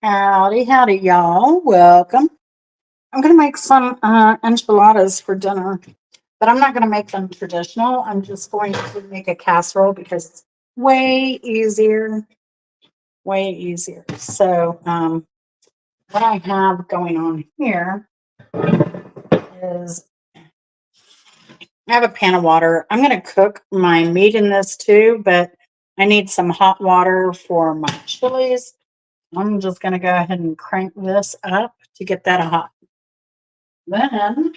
Howdy, howdy, y'all. Welcome. I'm going to make some enchiladas for dinner, but I'm not going to make them traditional. I'm just going to make a casserole because it's way easier, way easier. So, what I have going on here is I have a pan of water. I'm going to cook my meat in this too, but I need some hot water for my chilies. I'm just going to go ahead and crank this up to get that hot. Then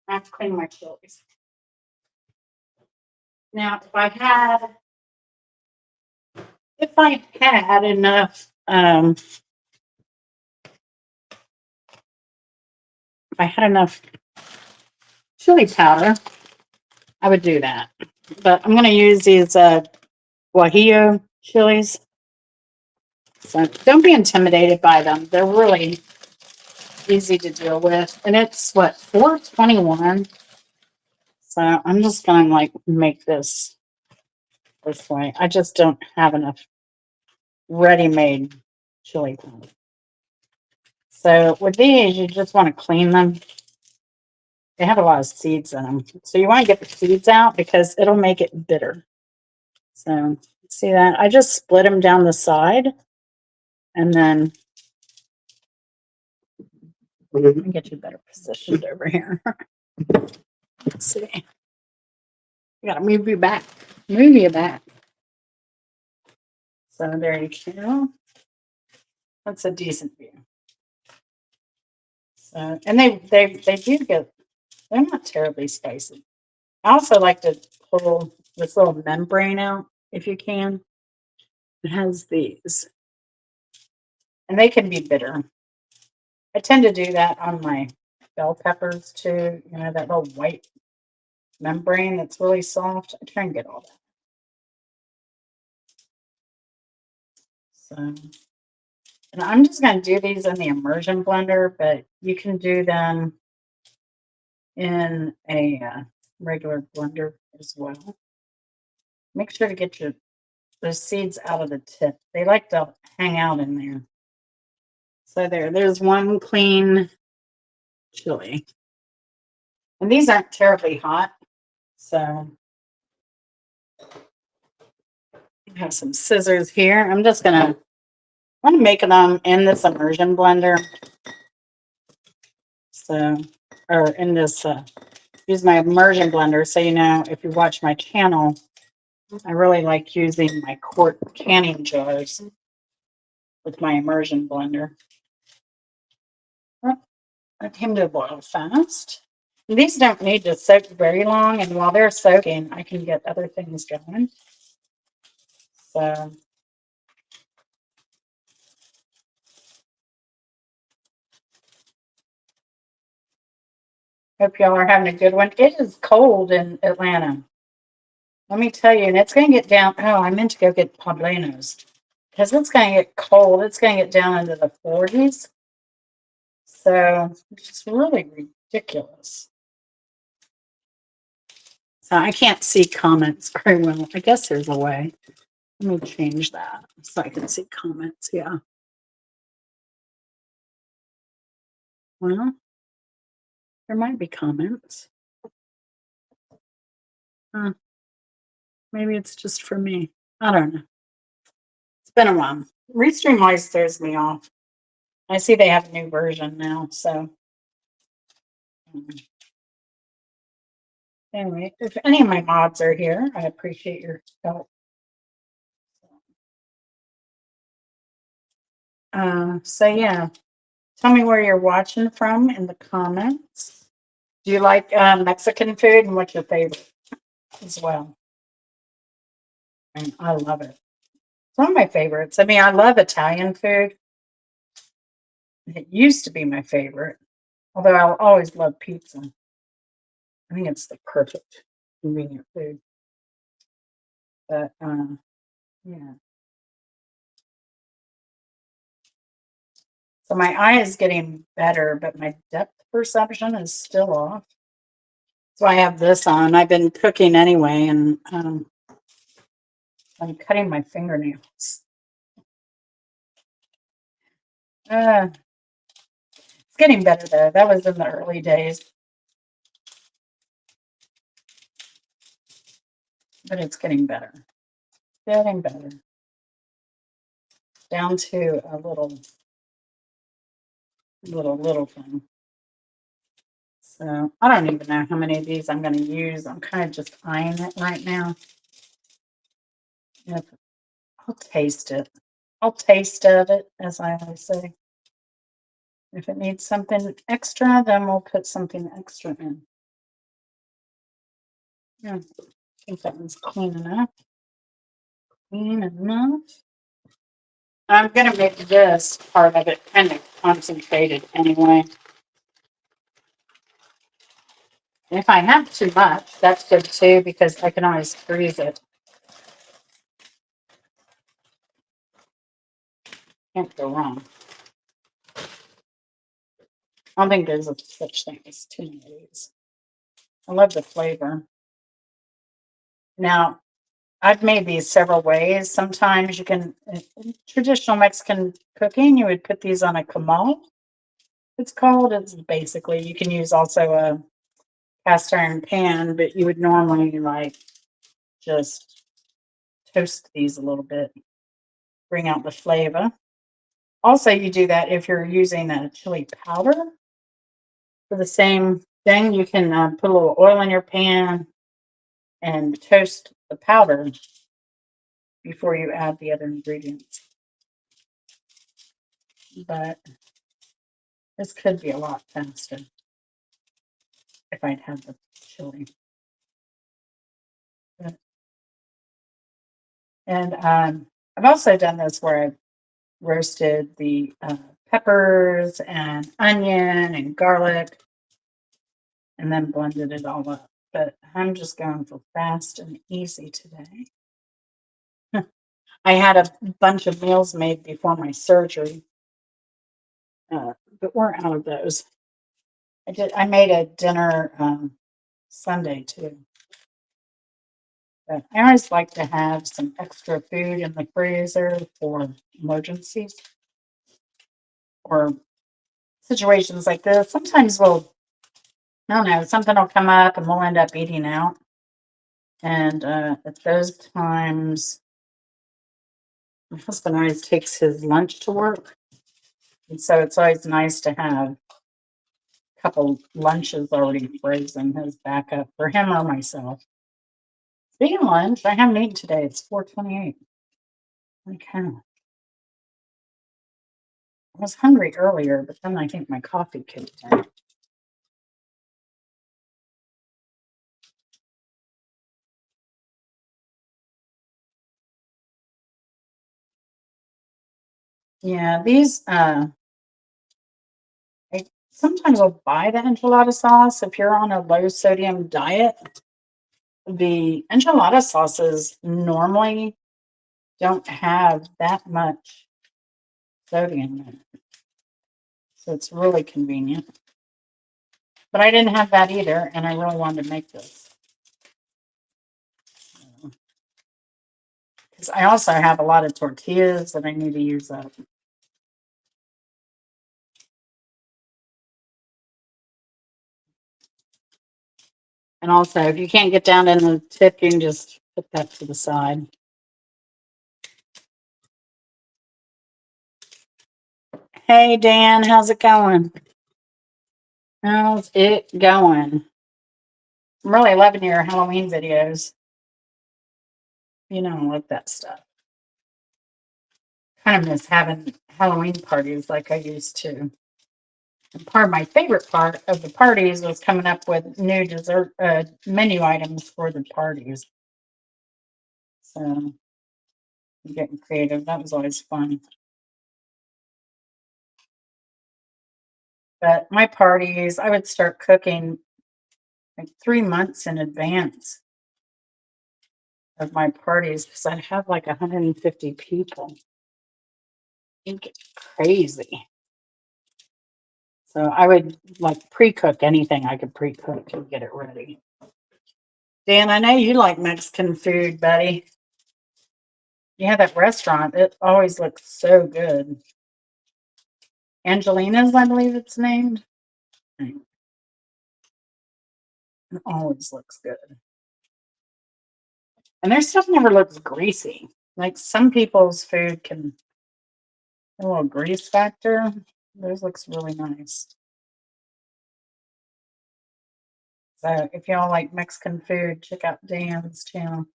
I have to clean my chilies. Now, if I had enough, if I had enough chili powder, I would do that. But I'm going to use these guajillo chilies. So don't be intimidated by them. They're really easy to deal with, and it's what 421. So I'm just going to like make this way. I just don't have enough ready-made chili powder. So with these, you just want to clean them. They have a lot of seeds in them. So you want to get the seeds out because it'll make it bitter. So see that? I just split them down the side. And then let me get you better positioned over here. Let's see. You got to move you back. Move you back. So there you go. That's a decent view. So, and they do get, they're not terribly spicy. I also like to pull this little membrane out if you can. It has these, and they can be bitter. I tend to do that on my bell peppers too. You know, that little white membrane that's really soft. I try and get all that. So, and I'm just going to do these in the immersion blender, but you can do them in a regular blender as well. Make sure to get those seeds out of the tip. They like to hang out in there. So there's one clean chili. And these aren't terribly hot. So I have some scissors here. I'm going to make them in this immersion blender. So, or in this, use my immersion blender. So, you know, if you watch my channel, I really like using my quart canning jars with my immersion blender. Oh, that came to a boil fast. These don't need to soak very long, and while they're soaking, I can get other things going. So, hope y'all are having a good one. It is cold in Atlanta. Let me tell you, and it's going to get down. Oh, I meant to go get Poblanos because it's going to get cold. It's going to get down into the 40s. So it's really ridiculous. So I can't see comments very well. I guess there's a way. Let me change that so I can see comments. Yeah. Well, there might be comments. Maybe it's just for me. I don't know. It's been a while. Restream always throws me off. I see they have a new version now. So anyway, if any of my mods are here, I appreciate your help. So yeah, tell me where you're watching from in the comments. Do you like Mexican food, and what's your favorite as well? And I love it. It's one of my favorites. I mean, I love Italian food. It used to be my favorite, although I'll always love pizza. I think it's the perfect convenient food. But yeah. So my eye is getting better, but my depth perception is still off. So I have this on. I've been cooking anyway, and I'm cutting my fingernails. It's getting better though. That was in the early days, but it's getting better. Getting better. Down to a little thing. So I don't even know how many of these I'm going to use. I'm kind of just eyeing it right now. If, I'll taste it. I'll taste of it, as I always say. If it needs something extra, then we'll put something extra in. Yeah, I think that one's clean enough. Clean enough. I'm going to make this part of it kind of concentrated anyway. If I have too much, that's good too, because I can always freeze it. Can't go wrong. I don't think there's a such thing as too many of these. I love the flavor. Now, I've made these several ways. Sometimes you can, in traditional Mexican cooking, you would put these on a comal. It's called. It's basically, you can use also a cast iron pan, but you would normally like just toast these a little bit, bring out the flavor. Also, you do that if you're using a chili powder for the same thing. You can put a little oil in your pan and toast the powder before you add the other ingredients. But this could be a lot faster if I'd had the chili. And I've also done this where I've roasted the peppers and onion and garlic and then blended it all up. But I'm just going for fast and easy today. I had a bunch of meals made before my surgery, but we're out of those. I made a dinner Sunday too. But I always like to have some extra food in the freezer for emergencies or situations like this. Sometimes I don't know, something will come up and we'll end up eating out. And at those times, my husband always takes his lunch to work. And so it's always nice to have a couple lunches already frozen as backup for him or myself. Speaking of lunch, I haven't eaten today. It's 4:28. Okay. I was hungry earlier, but then I think my coffee kicked in. Yeah, these I sometimes will buy the enchilada sauce if you're on a low sodium diet. The enchilada sauces normally don't have that much sodium in it. So it's really convenient. But I didn't have that either, and I really wanted to make this. Because I also have a lot of tortillas that I need to use up. And also, if you can't get down in the tip, you can just put that to the side. Hey, Dan, how's it going? How's it going? I'm really loving your Halloween videos. You know, I like that stuff. Kind of miss having Halloween parties like I used to. And part of my favorite part of the parties was coming up with new dessert menu items for the parties. So getting creative, that was always fun. But my parties, I would start cooking like 3 months in advance of my parties because I'd have like 150 people. It'd get crazy. So I would like pre-cook anything I could pre-cook and get it ready. Dan, I know you like Mexican food, buddy. You have that restaurant. It always looks so good. Angelina's, I believe it's named. It always looks good. And their stuff never looks greasy. Like some people's food can a little grease factor. Theirs looks really nice. So if y'all like Mexican food, check out Dan's channel.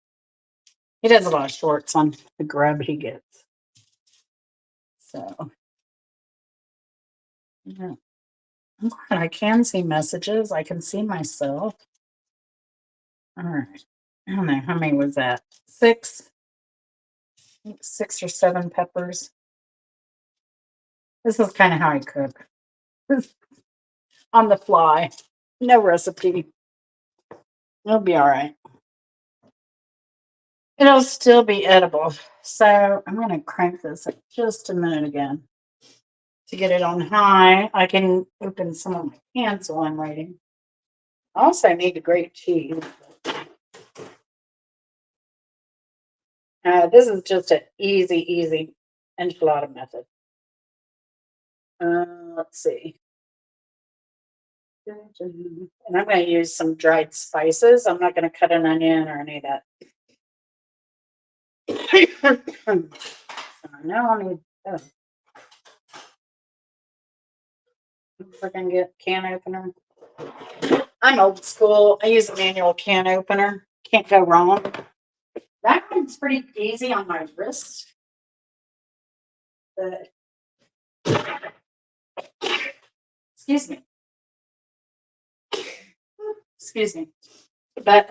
He does a lot of shorts on the grub he gets. So yeah. I'm glad I can see messages. I can see myself. All right. I don't know. How many was that? 6? 6 or 7 peppers. This is kind of how I cook. On the fly. No recipe. It'll be all right. It'll still be edible. So I'm going to crank this up just a minute again. To get it on high, I can open some of my cans while I'm waiting. I also need to grate cheese. This is just an easy enchilada method. Let's see. And I'm going to use some dried spices. I'm not going to cut an onion or any of that. Now I need. If I can get can opener. I'm old school. I use a manual can opener. Can't go wrong. That one's pretty easy on my wrist. But excuse me. Excuse me. But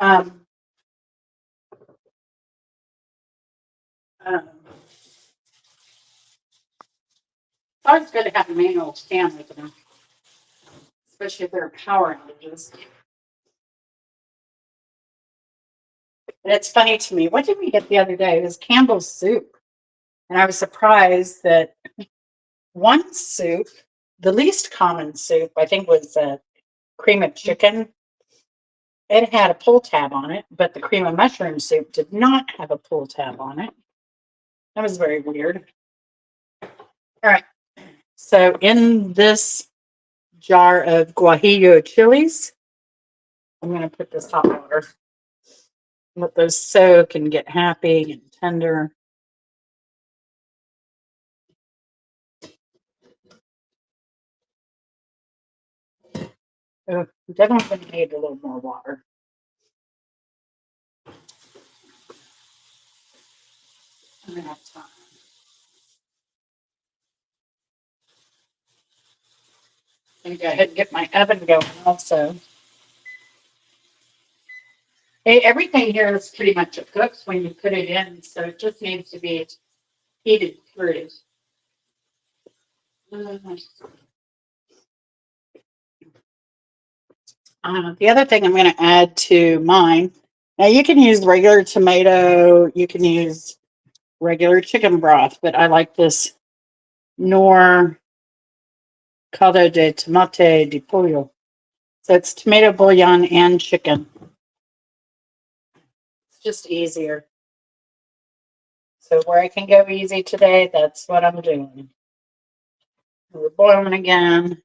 it's always good to have a manual can opener, especially if there are power outages. And it's funny to me. What did we get the other day? It was Campbell's soup. And I was surprised that one soup, the least common soup, I think was cream of chicken. It had a pull tab on it, but the cream of mushroom soup did not have a pull tab on it. That was very weird. All right. So in this jar of guajillo chilies, I'm going to put this hot water. Let those soak and get happy and tender. Definitely going to need a little more water. I'm going to have time. I'm going to go ahead and get my oven going also. Hey, everything here is pretty much cooked when you put it in, so it just needs to be heated through. The other thing I'm going to add to mine, now you can use regular tomato, you can use regular chicken broth, but I like this Nor caldo de tomate de pollo. So it's tomato bouillon and chicken. It's just easier. So where I can go easy today, that's what I'm doing. We're boiling again.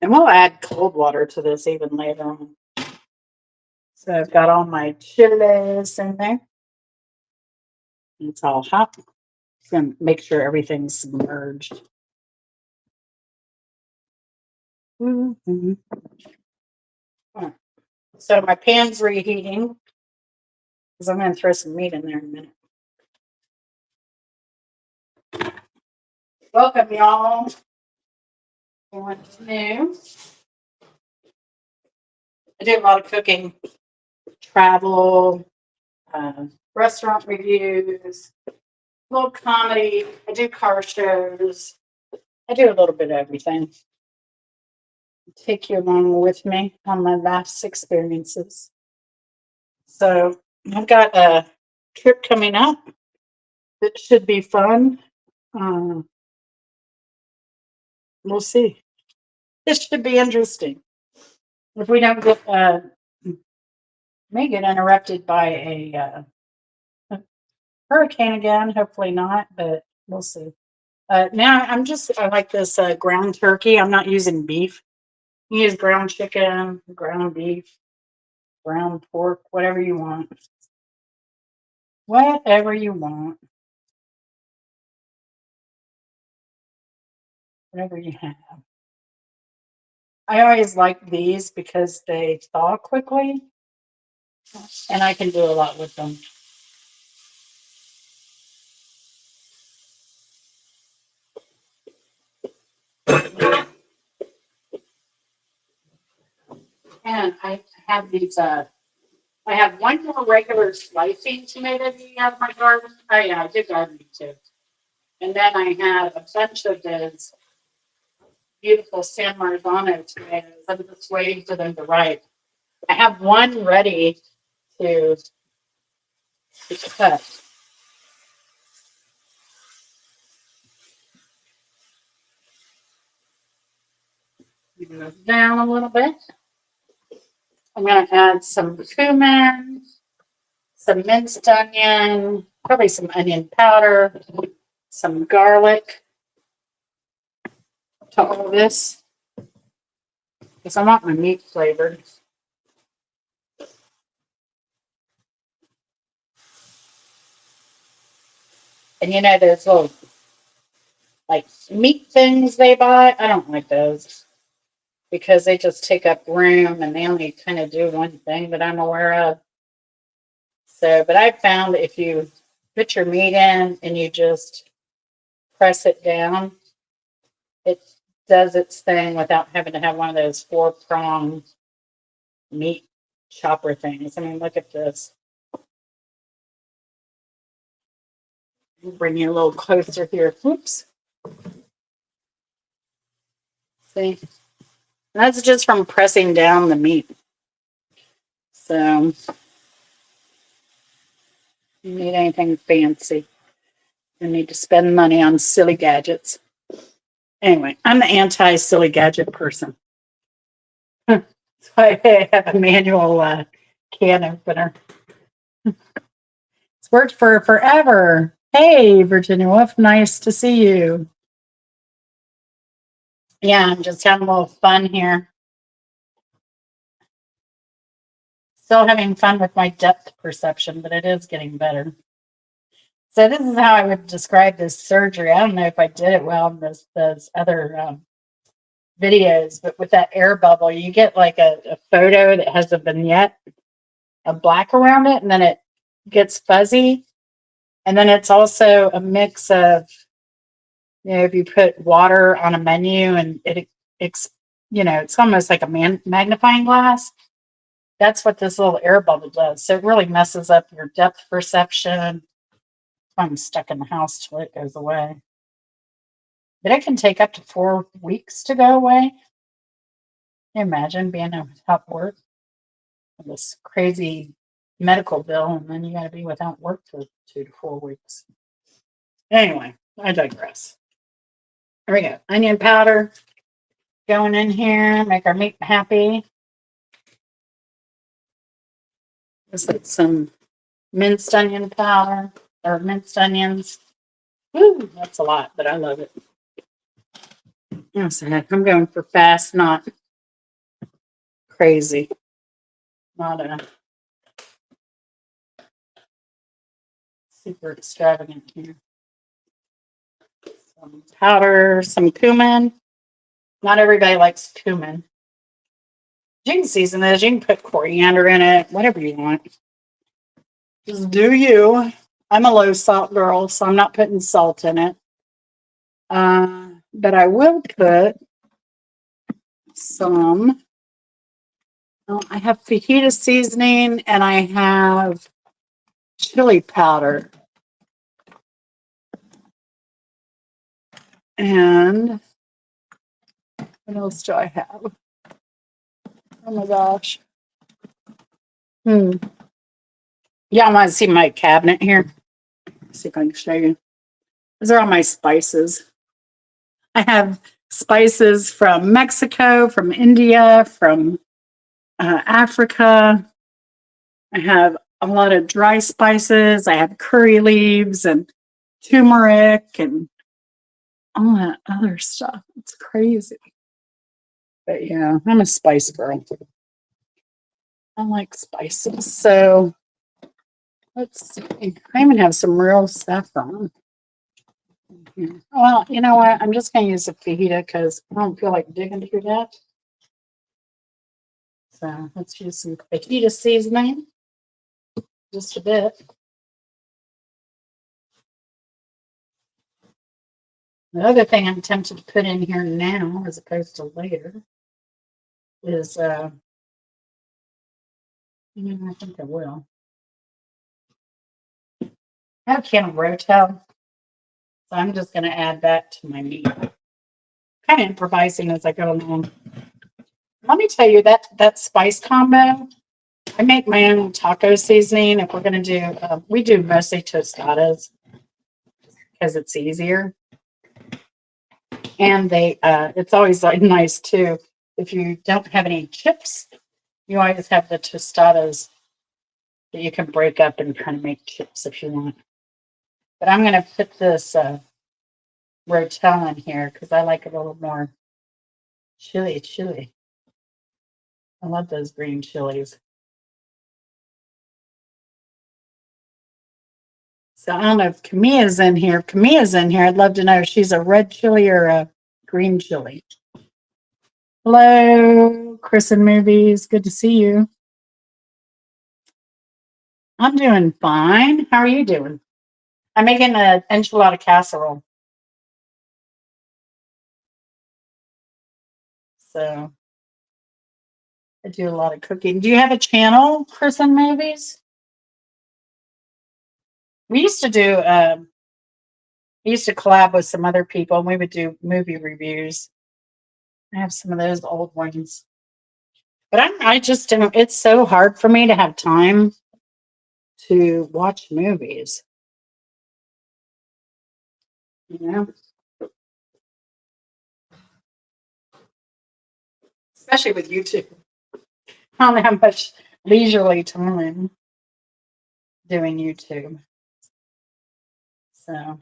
And we'll add cold water to this even later on. So I've got all my chiles in there. It's all hot. Just gonna make sure everything's submerged. Mm-hmm. Right. So my pan's reheating because I'm going to throw some meat in there in a minute. Welcome, y'all. What's new? I do a lot of cooking, travel, restaurant reviews, a little comedy. I do car shows. I do a little bit of everything. Take you along with me on my life's experiences. So I've got a trip coming up that should be fun. We'll see. This should be interesting. If we don't get, may get interrupted by a hurricane again. Hopefully not, but We'll see. Now I like this ground turkey. I'm not using beef. You use ground chicken, ground beef, ground pork, whatever you want. Whatever you want. Whatever you have. I always like these because they thaw quickly and I can do a lot with them. And I have these I have one more regular slicing tomato out of my garden. Oh yeah, I did garden too. And then I have a bunch of those beautiful San Marzano tomatoes. I'm just waiting for them to ripe. I have one ready to cut. Move this down a little bit. I'm going to add some cumin, some minced onion, probably some onion powder, some garlic to all this because I want my meat flavored. And you know those little like meat things they buy? I don't like those because they just take up room and they only kind of do one thing that I'm aware of. So, but I found that if you put your meat in and you just press it down, it does its thing without having to have one of those 4-prong meat chopper things. I mean, look at this. I'll bring you a little closer here. Oops. See? That's just from pressing down the meat. So, you need anything fancy. You need to spend money on silly gadgets. Anyway, I'm the anti-silly gadget person. So I have a manual can opener. It's worked for forever. Hey, Virginia Wolf, nice to see you. Yeah, I'm just having a little fun here. Still having fun with my depth perception, but it is getting better. So this is how I would describe this surgery. I don't know if I did it well in those other videos, but with that air bubble, you get like a photo that has a vignette of black around it, and then it gets fuzzy. And then it's also a mix of, if you put water on a menu and it's almost like a magnifying glass. That's what this little air bubble does. So it really messes up your depth perception. I'm stuck in the house till it goes away. But it can take up to 4 weeks to go away. Can you imagine being without work? This crazy medical bill, and then you got to be without work for 2 to 4 weeks. Anyway, I digress. Here we go. Onion powder going in here, make our meat happy. Just like some minced onion powder or minced onions. Ooh, that's a lot, but I love it. Yes, I'm going for fast, not crazy. Not a super extravagant here. Some powder, some cumin. Not everybody likes cumin. You can season this. You can put coriander in it, whatever you want. Just do you. I'm a low salt girl, so I'm not putting salt in it. But I will put some. Oh, I have fajita seasoning and I have chili powder. And what else do I have? Oh my gosh. Yeah, I want to see my cabinet here. Let's see if I can show you. These are all my spices. I have spices from Mexico, from India, from Africa. I have a lot of dry spices. I have curry leaves and turmeric and all that other stuff. It's crazy. But yeah, I'm a spice girl. I like spices. So let's see. I even have some real saffron here. Well, you know what? I'm just going to use a fajita because I don't feel like digging through that. So let's use some fajita seasoning. Just a bit. The other thing I'm tempted to put in here now, as opposed to later, is I think I will. I have a can of Rotel, so I'm just going to add that to my meat. Kind of improvising as I go along. Let me tell you that spice combo. I make my own taco seasoning. If we're going to do, we do mostly tostadas because it's easier, and it's always like nice too. If you don't have any chips, you always have the tostadas that you can break up and kind of make chips if you want. But I'm going to put this Rotel in here because I like it a little more chili. I love those green chilies. So I don't know if Camilla's in here. If Camilla's in here, I'd love to know if she's a red chili or a green chili. Hello, Chris and Movies. Good to see you. I'm doing fine. How are you doing? I'm making an enchilada casserole. So I do a lot of cooking. Do you have a channel, Chris and Movies? We used to do we used to collab with some other people and we would do movie reviews. I have some of those old ones. But I just don't, it's so hard for me to have time to watch movies. You know? Especially with YouTube. I don't have much leisurely time doing YouTube. So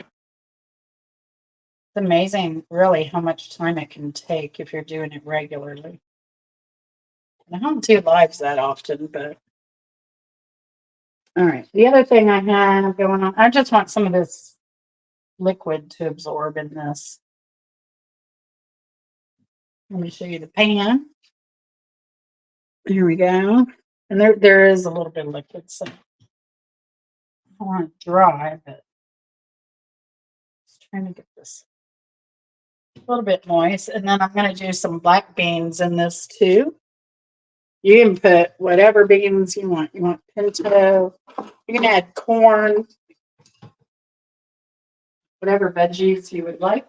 it's amazing, really, how much time it can take if you're doing it regularly. And I don't do lives that often, but all right. The other thing I have going on, I just want some of this liquid to absorb in this. Let me show you the pan. Here we go. And there is a little bit of liquid, so I don't want it dry, but just trying to get this a little bit moist. And then I'm going to do some black beans in this too. You can put whatever beans you want. You want pinto. You can add corn, whatever veggies you would like.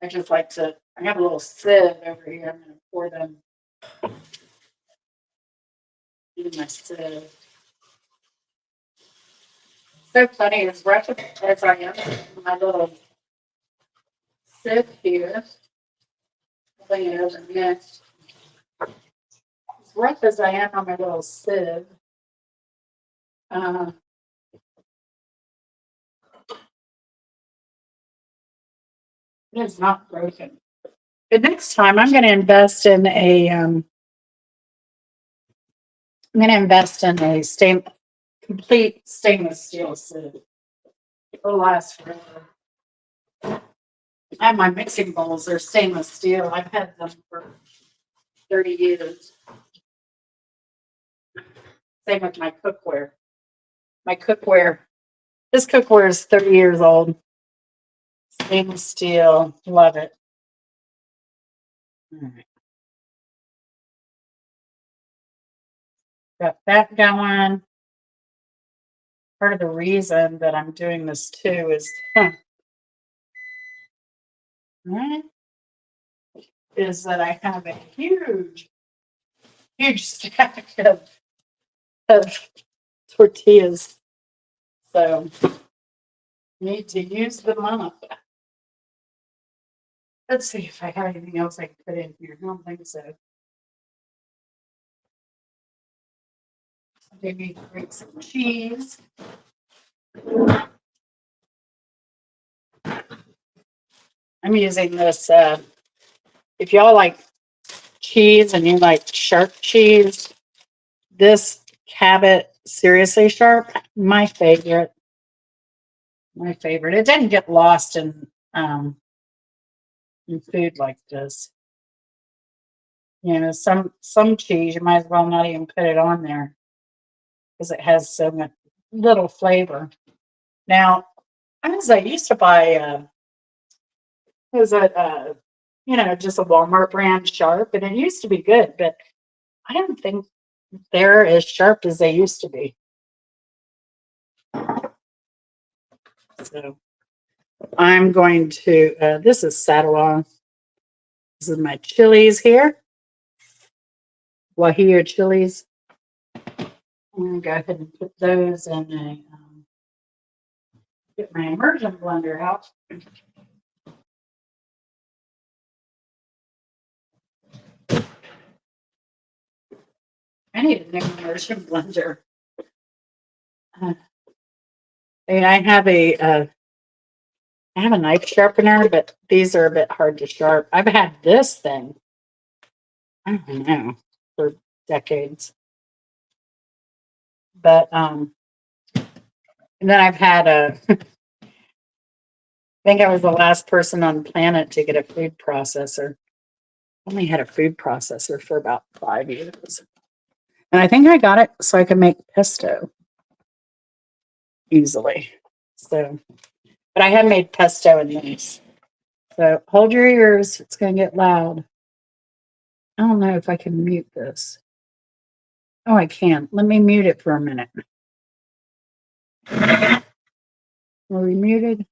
I just like to, I have a little sieve over here. I'm going to pour them in my sieve. So funny, as rough as I am, my little sieve here, putting it over next. As rough as I am on my little sieve, uh, it is not broken. But next time, I'm going to invest in a, I'm going to invest in a complete stainless steel sieve. It'll last forever. I have my mixing bowls. They're stainless steel. I've had them for 30 years. Same with my cookware. My cookware. This cookware is 30 years old. Stainless steel. Love it. All right. Got that going. Part of the reason that I'm doing this too is, right, is that I have a huge stack of tortillas. So need to use them up. Let's see if I have anything else I can put in here. I don't think so. I do need to grate some cheese. I'm using this, if y'all like cheese and you like sharp cheese, this Cabot Seriously Sharp, my favorite. My favorite. It didn't get lost in food like this. You know, some cheese you might as well not even put it on there because it has so much little flavor. Now, I used to buy was it just a Walmart brand sharp, and it used to be good, but I don't think they're as sharp as they used to be. So I'm going to this is Saddle. This is my chilies here. Guajillo chilies. I'm going to go ahead and put those in a, get my immersion blender out. I need a new immersion blender. And I have I have a knife sharpener, but these are a bit hard to sharp. I've had this thing, I don't know, for decades. But and then I've had I think I was the last person on the planet to get a food processor. Only had a food processor for about 5 years. And I think I got it so I could make pesto easily. So, but I have made pesto in these. So hold your ears. It's going to get loud. I don't know if I can mute this. Oh, I can. Let me mute it for a minute. Are we muted?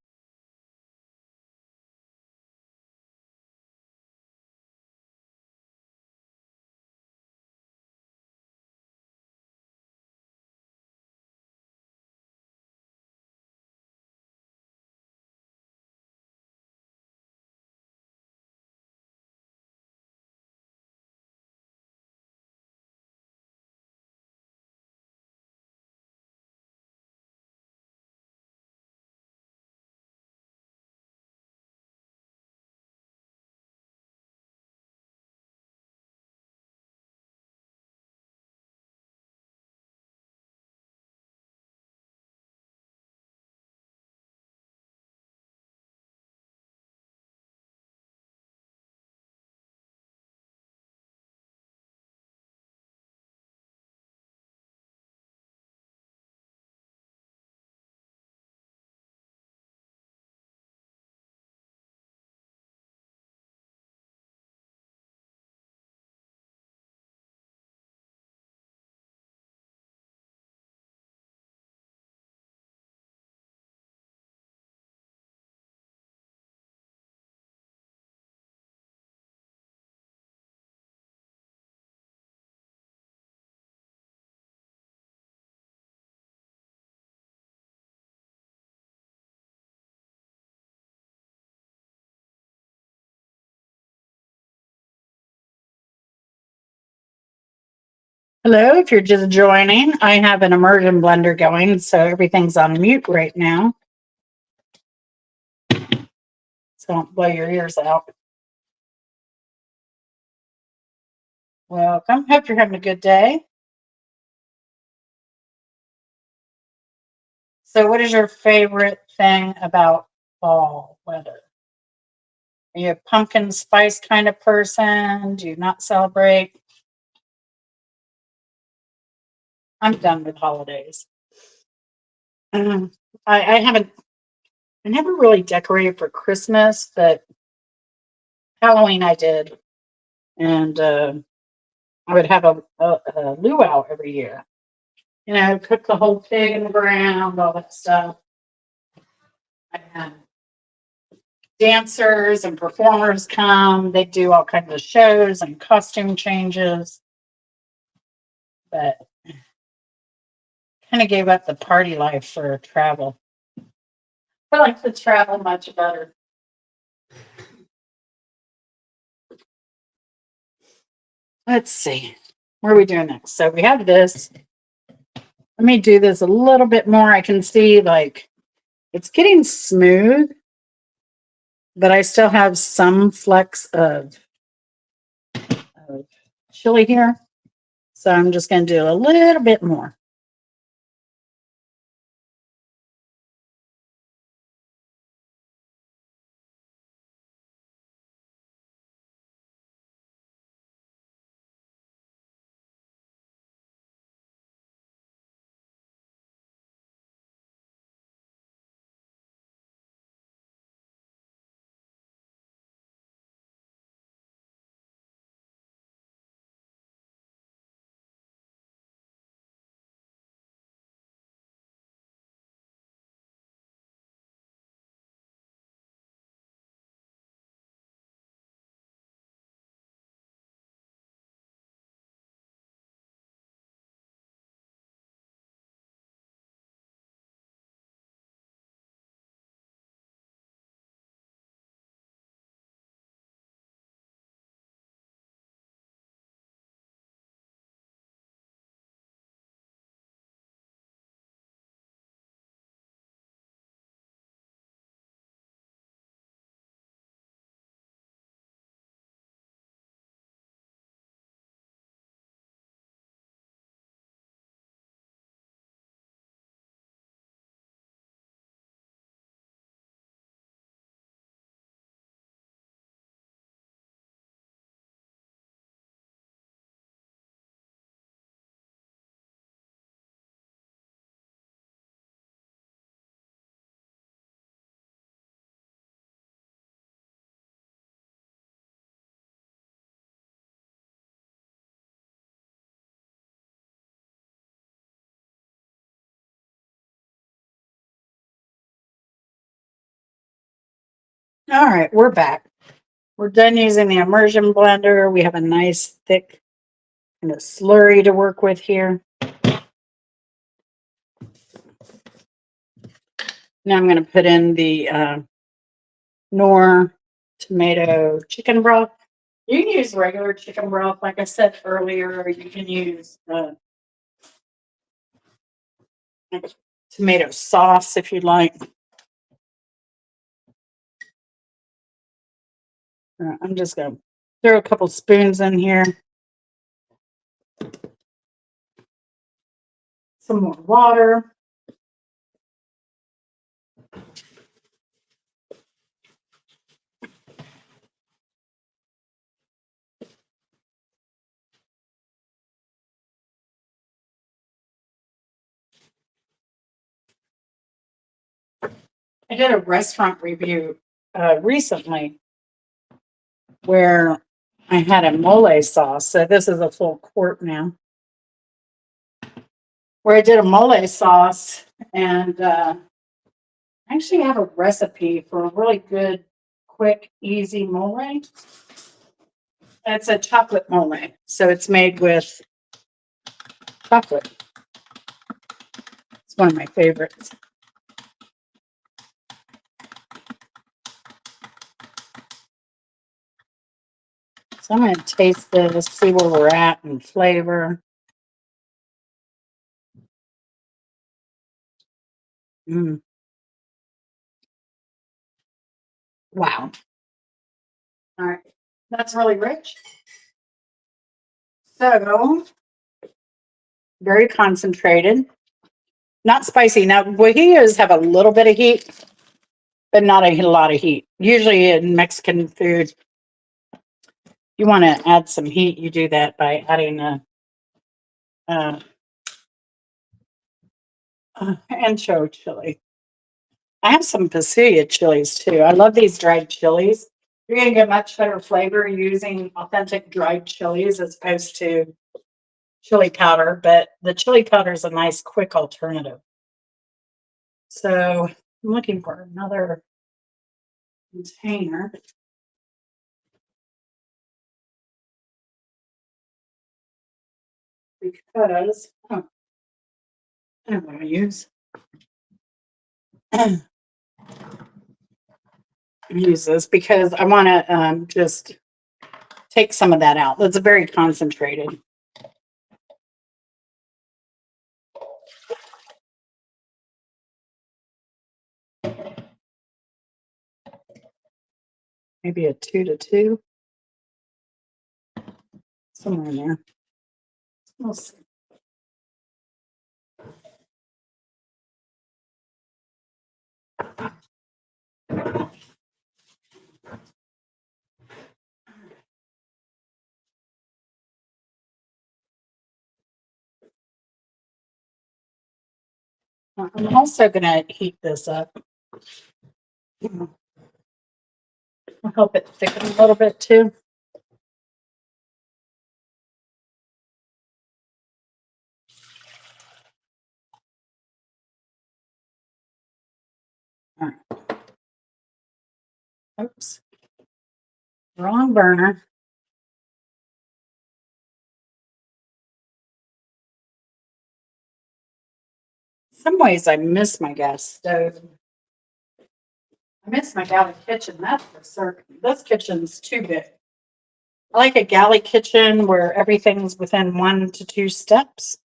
Hello, if you're just joining, I have an immersion blender going, so everything's on mute right now. So don't blow your ears out. Welcome. Hope you're having a good day. So, what is your favorite thing about fall weather? Are you a pumpkin spice kind of person? Do you not celebrate? I'm done with holidays. Um, I haven't, I never really decorated for Christmas, but Halloween I did. And I would have a luau every year. You know, cook the whole pig in the ground, all that stuff. I had dancers and performers come. They do all kinds of shows and costume changes. But kind of gave up the party life for travel. I like to travel much better. Let's see. What are we doing next? So we have this. Let me do this a little bit more. I can see like it's getting smooth, but I still have some flecks of chili here. So I'm just going to do a little bit more. All right, we're back. We're done using the immersion blender. We have a nice thick kind of slurry to work with here. Now I'm going to put in the Knorr tomato chicken broth. You can use regular chicken broth, like I said earlier, or you can use tomato sauce if you'd like. I'm just going to throw a couple spoons in here. Some more water. I did a restaurant review recently where I had a mole sauce. So this is a full quart now. Where I did a mole sauce, and I actually have a recipe for a really good, quick, easy mole. It's a chocolate mole. So it's made with chocolate. It's one of my favorites. So I'm going to taste this, see where we're at in flavor. Mm. Wow. All right. That's really rich. So, very concentrated. Not spicy. Now, guajillos have a little bit of heat, but not a lot of heat. Usually in Mexican food, you want to add some heat. You do that by adding a ancho chili. I have some pasilla chilies too. I love these dried chilies. You're going to get much better flavor using authentic dried chilies as opposed to chili powder, but the chili powder is a nice quick alternative. So I'm looking for another container. Because I don't want to use use this because I want to just take some of that out. That's very concentrated. maybe a 2 to 2, somewhere in there. We'll see. I'm also going to heat this up. I'll help it thicken a little bit too. All right. Oops. Wrong burner. In some ways, I miss my gas stove. I miss my galley kitchen, that's for certain. This kitchen's too big. I like a galley kitchen where everything's within 1 to 2 steps.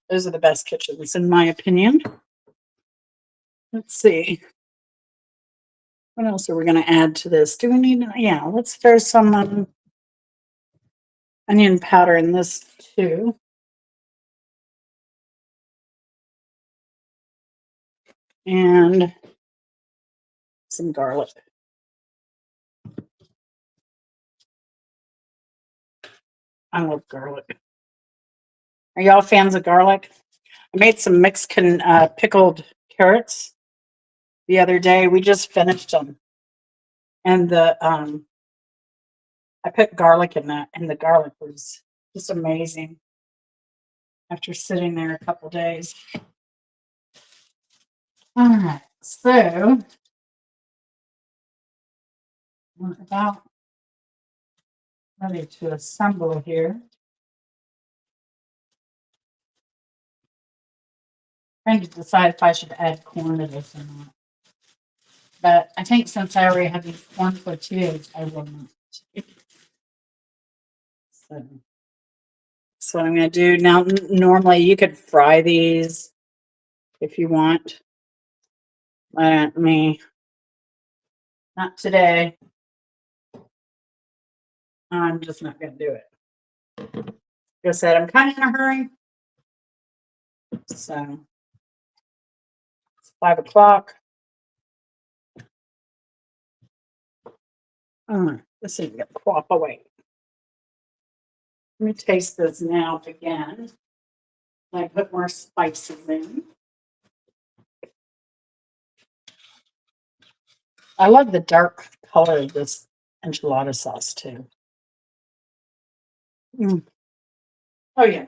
Those are the best kitchens, in my opinion. Let's see. What else are we going to add to this? Do we need, yeah, let's throw some onion powder in this too. And some garlic. I love garlic. Are y'all fans of garlic? I made some Mexican pickled carrots the other day. We just finished them. And I put garlic in that, and the garlic was just amazing after sitting there a couple days. All right, so we're about ready to assemble here. Trying to decide if I should add corn to this or not. But I think since I already have these corn tortillas, I will not. So that's what I'm going to do. Now, normally you could fry these if you want. Not today. I'm just not going to do it. Like I said, I'm kind of in a hurry. So it's 5 o'clock. All right, this is going to crop away. Let me taste this now again. I put more spices in. I love the dark color of this enchilada sauce too. Mm. Oh yeah,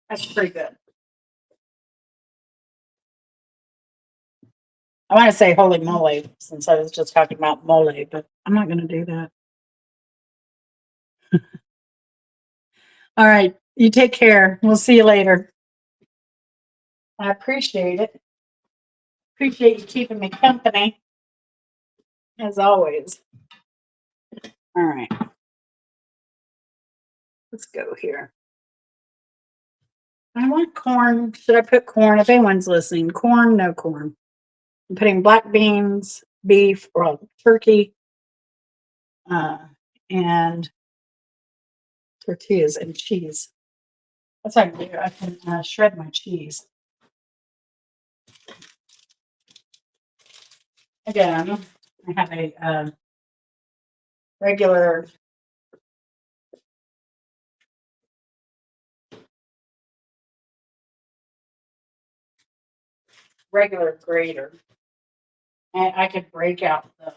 that's pretty good. I want to say holy moly since I was just talking about mole, but I'm not going to do that. All right, you take care. We'll see you later. I appreciate it. Appreciate you keeping me company, as always. All right, let's go here. I want corn. Should I put corn? If anyone's listening, corn, no corn. I'm putting black beans, beef, or turkey, and tortillas and cheese. That's what I can do. I can shred my cheese. Again, I have a regular grater, and I could break out the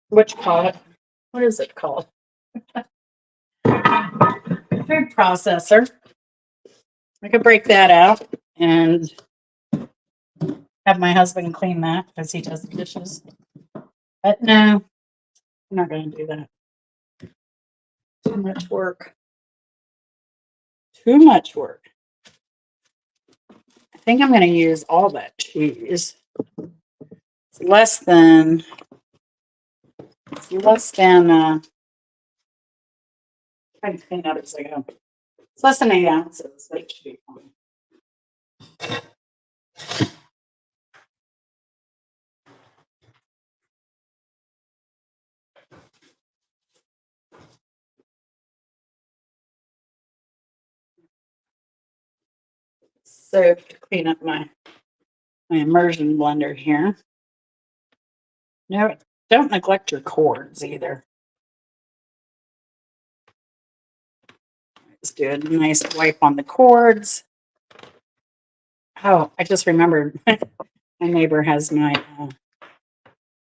what you call it? What is it called? Food processor. I could break that out and have my husband clean that because he does the dishes. But no, I'm not going to do that. Too much work. Too much work. I think I'm going to use all that cheese. It's less than trying to clean out as I go. It's less than 8 ounces. That should be fine. So to clean up my immersion blender here. No, don't neglect your cords either. Let's do a nice wipe on the cords. Oh, I just remembered my neighbor has my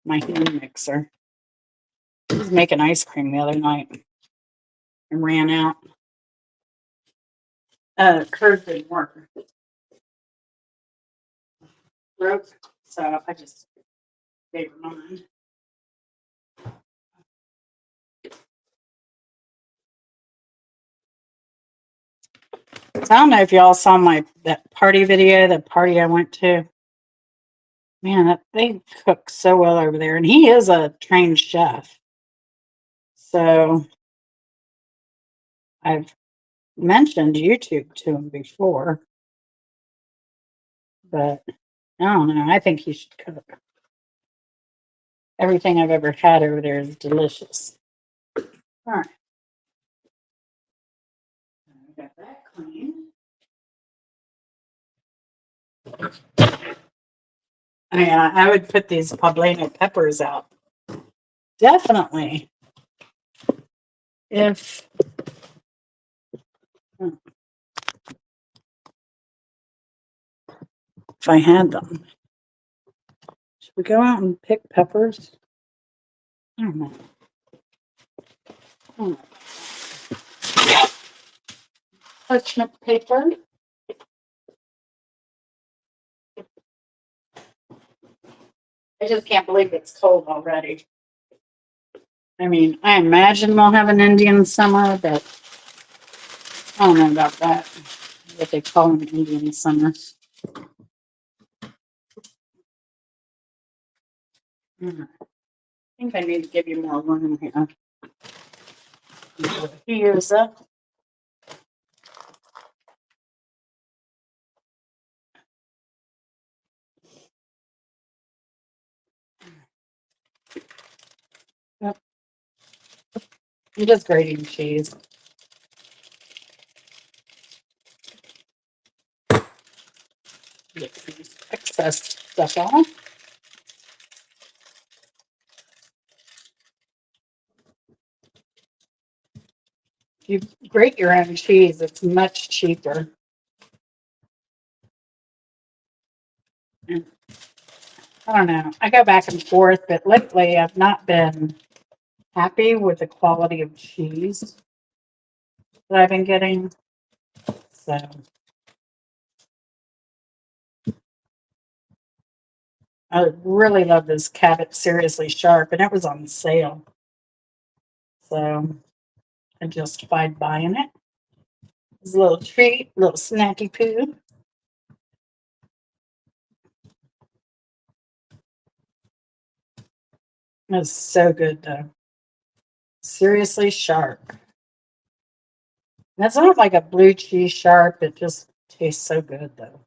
hand mixer. He was making ice cream the other night and ran out. Hers didn't work. Broke, so I just gave her mine. So I don't know if y'all saw that party video, that party I went to. Man, they cook so well over there, and he is a trained chef. So I've mentioned YouTube to him before, but I don't know. I think he should cook. Everything I've ever had over there is delicious. All right. I got that clean. I would put these poblano peppers out. Definitely. If I had them. Should we go out and pick peppers? I don't know. Parchment paper. I just can't believe it's cold already. I mean, I imagine we'll have an Indian summer, but I don't know about that. What they call an Indian summer. I think I need to give you more room here. Here's up. Yep. I'm just grating cheese. Get some excess stuff off. If you grate your own cheese, it's much cheaper. And I don't know. I go back and forth, but lately I've not been happy with the quality of cheese that I've been getting. So I really love this Cabot Seriously Sharp, and it was on sale. So I justified buying it. It's a little treat, a little snacky poo. It's so good though. Seriously Sharp. That's not like a blue cheese sharp. It just tastes so good though.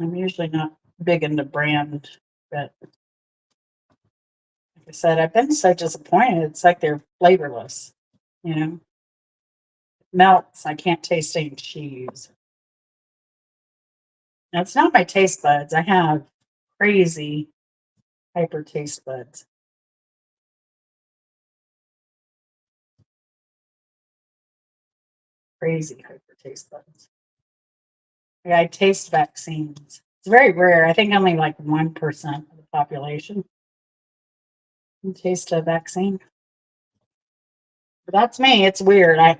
I'm usually not big into brand, but like I said, I've been so disappointed. It's like they're flavorless, you know. It melts. I can't taste any cheese. Now, it's not my taste buds. I have crazy hyper taste buds. Crazy hyper taste buds. Yeah, I taste vaccines. It's very rare. I think only like 1% of the population can taste a vaccine. But that's me. It's weird. I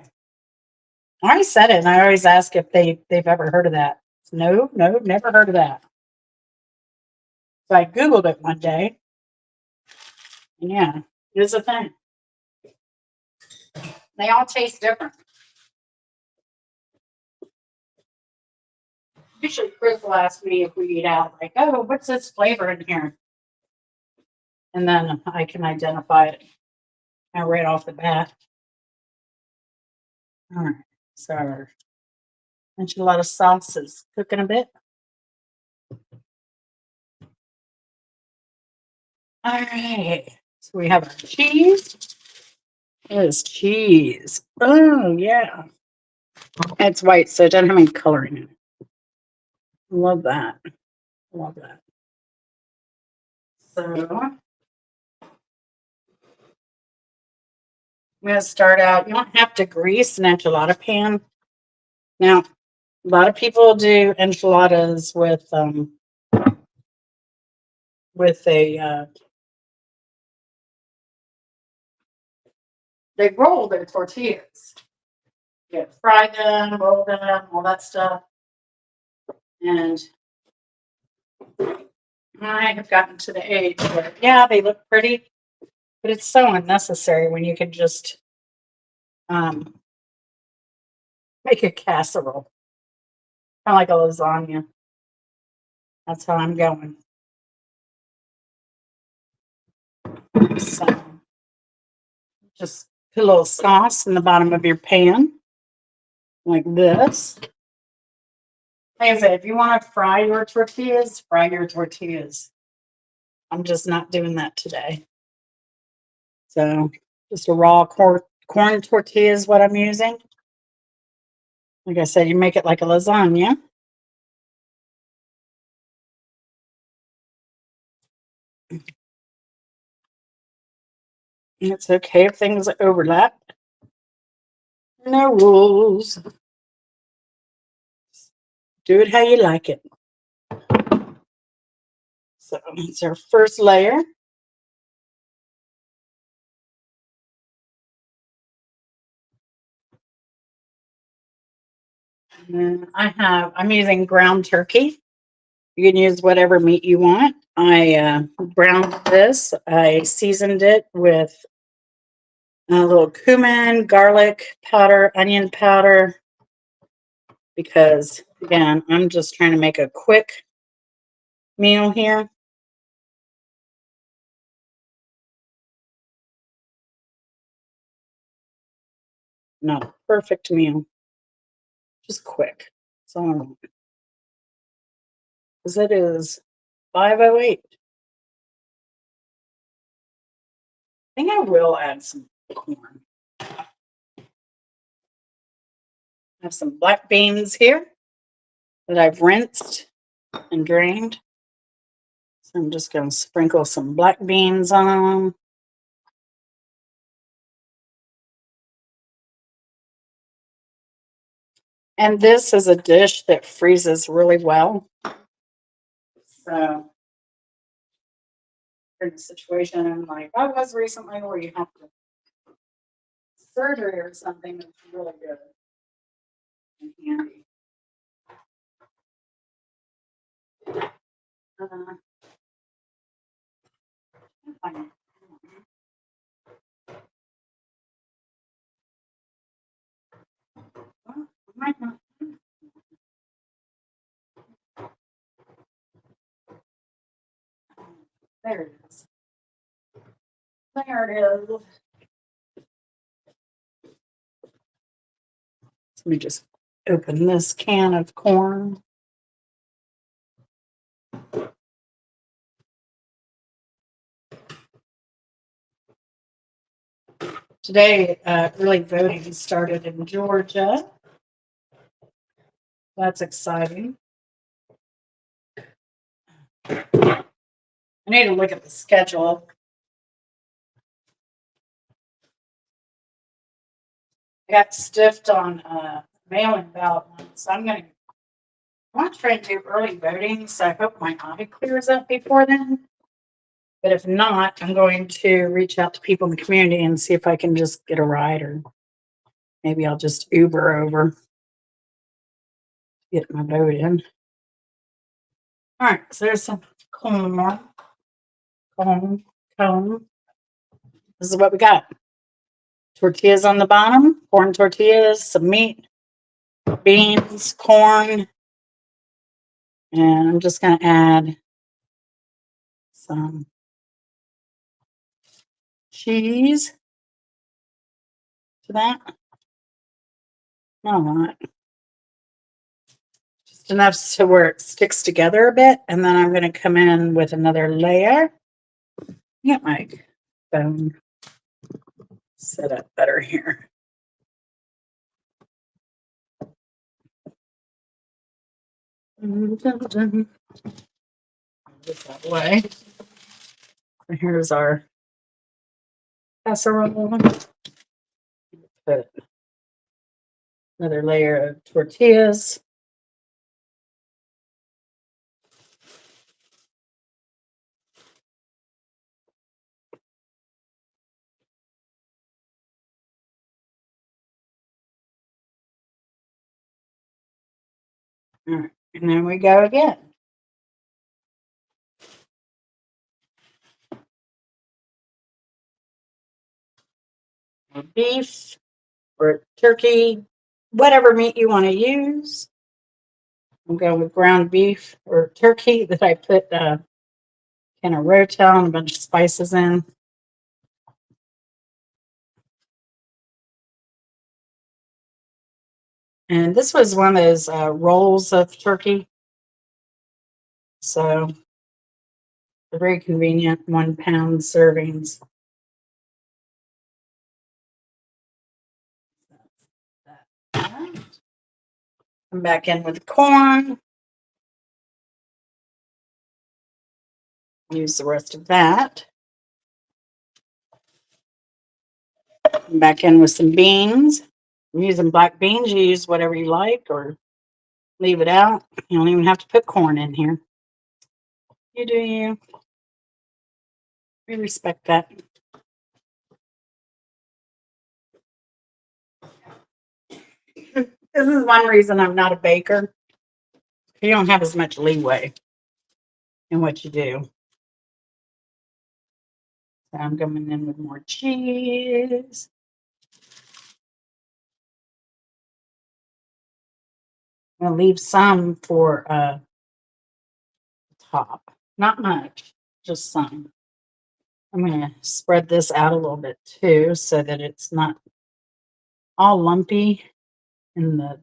always said it, and I always ask if they've ever heard of that. No, no, never heard of that. So I Googled it one day. And yeah, it is a thing. They all taste different. Usually Chris will ask me if we eat out, like, oh, what's this flavor in here? And then I can identify it right off the bat. All right. So our enchilada sauce is cooking a bit. All right. So we have our cheese. There's cheese. Oh, yeah. It's white, so it doesn't have any color in it. Love that. Love that. So I'm going to start out. You don't have to grease an enchilada pan. Now, a lot of people do enchiladas with a they roll their tortillas. You fry them, roll them, all that stuff. And I have gotten to the age where, yeah, they look pretty, but it's so unnecessary when you can just um, make a casserole, kind of like a lasagna. That's how I'm going. So just put a little sauce in the bottom of your pan, like this. Like I said, if you want to fry your tortillas, fry your tortillas. I'm just not doing that today. So just a raw corn tortilla is what I'm using. Like I said, you make it like a lasagna. And it's okay if things overlap. No rules. Do it how you like it. So it's our first layer. And I'm using ground turkey. You can use whatever meat you want. I browned this. I seasoned it with a little cumin, garlic powder, onion powder, because again, I'm just trying to make a quick meal here. Not a perfect meal, just quick. That's all I want. Because it is 5:08. I think I will add some corn. I have some black beans here that I've rinsed and drained. So I'm just going to sprinkle some black beans on. And this is a dish that freezes really well. So in a situation like I was recently where you have to surgery or something, that's really good and handy. Uh, I might not. There it is. There it is. Let me just open this can of corn. Today, early voting started in Georgia. That's exciting. I need to look at the schedule. I got stiffed on mail-in ballot ones. So I want to try to do early voting, so I hope my audit clears up before then. But if not, I'm going to reach out to people in the community and see if I can just get a ride, or maybe I'll just Uber over, get my vote in. All right, so there's some corn. This is what we got. Tortillas on the bottom, corn tortillas, some meat, beans, corn, and I'm just going to add some cheese to that. Not a lot. Just enough to where it sticks together a bit. And then I'm going to come in with another layer. Get my phone set up better here. This that way. And here's our casserole. Put another layer of tortillas. All right, and then we go again. Beef or turkey, whatever meat you want to use. I'm going with ground beef or turkey that I put kind of rotel and a bunch of spices in. And this was one of those rolls of turkey. So they're very convenient, 1 pound servings. Come back in with corn. Use the rest of that. Come back in with some beans. I'm using black beans. You use whatever you like or leave it out. You don't even have to put corn in here. You do you. We respect that. This is one reason I'm not a baker. You don't have as much leeway in what you do. So I'm coming in with more cheese. I'm gonna leave some for top. Not much, just some. I'm gonna spread this out a little bit too so that it's not all lumpy in the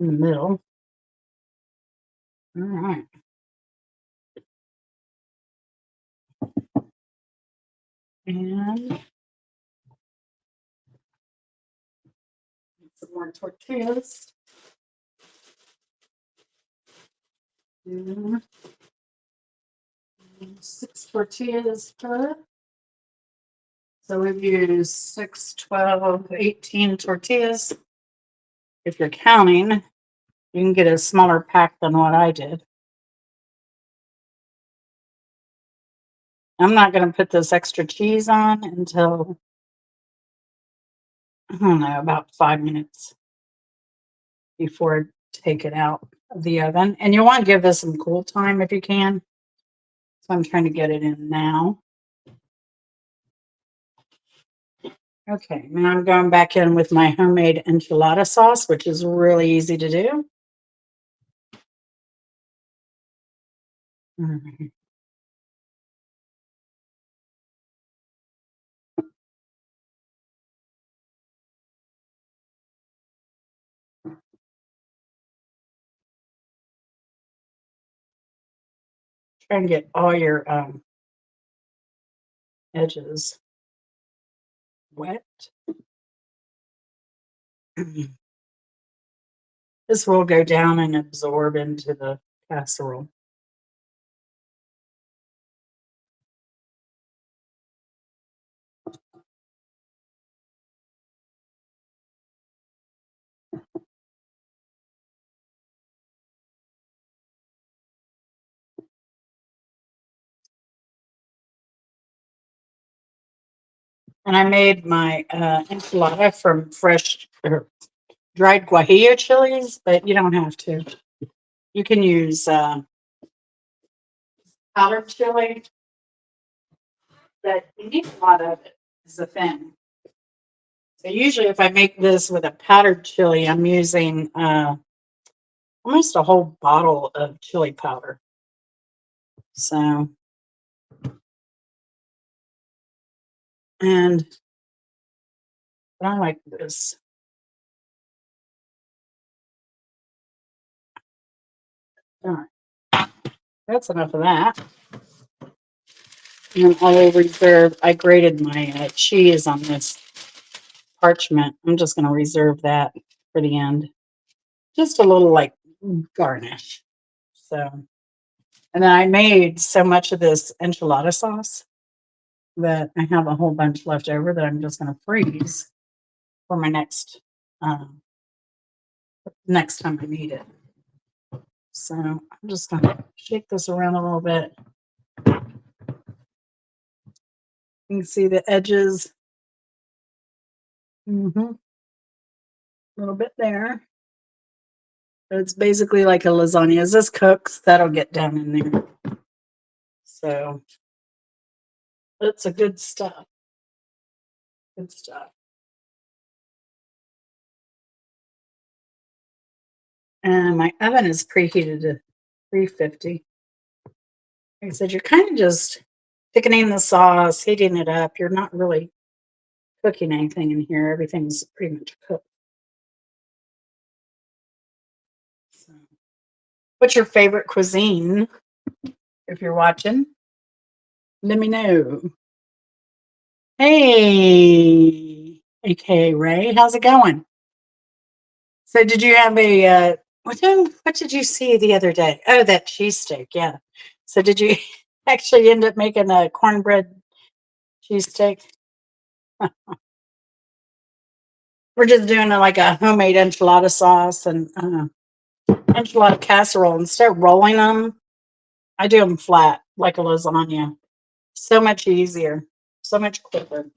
middle. All right. And some more tortillas. And 6 tortillas per. So we've used 6, 12, 18 tortillas. If you're counting, you can get a smaller pack than what I did. I'm not going to put this extra cheese on until, I don't know, about 5 minutes before I take it out of the oven. And you want to give this some cool time if you can. So I'm trying to get it in now. Okay, now I'm going back in with my homemade enchilada sauce, which is really easy to do. Try and get all your edges wet. This will go down and absorb into the casserole. And I made my enchilada from fresh or dried guajillo chilies, but you don't have to. You can use powdered chili, but you need a lot of it, is the thing. So usually if I make this with a powdered chili, I'm using almost a whole bottle of chili powder. So, and I like this. All right. That's enough of that. And I will reserve, I grated my cheese on this parchment. I'm just going to reserve that for the end. Just a little like garnish. So, and then I made so much of this enchilada sauce that I have a whole bunch left over that I'm just going to freeze for my next time I need it. So I'm just going to shake this around a little bit. You can see the edges. A little bit there. It's basically like a lasagna. As this cooks, that'll get down in there. So it's a good stuff. Good stuff. And my oven is preheated to 350. Like I said, you're kind of just thickening the sauce, heating it up. You're not really cooking anything in here. Everything's pretty much cooked. So, what's your favorite cuisine? If you're watching, let me know. Hey, aka Ray, how's it going? So, did you have a what did you see the other day? Oh, that cheesesteak, yeah. So, did you actually end up making a cornbread cheesesteak? We're just doing like a homemade enchilada sauce and enchilada casserole. Instead of rolling them, I do them flat like a lasagna. So much easier, so much quicker.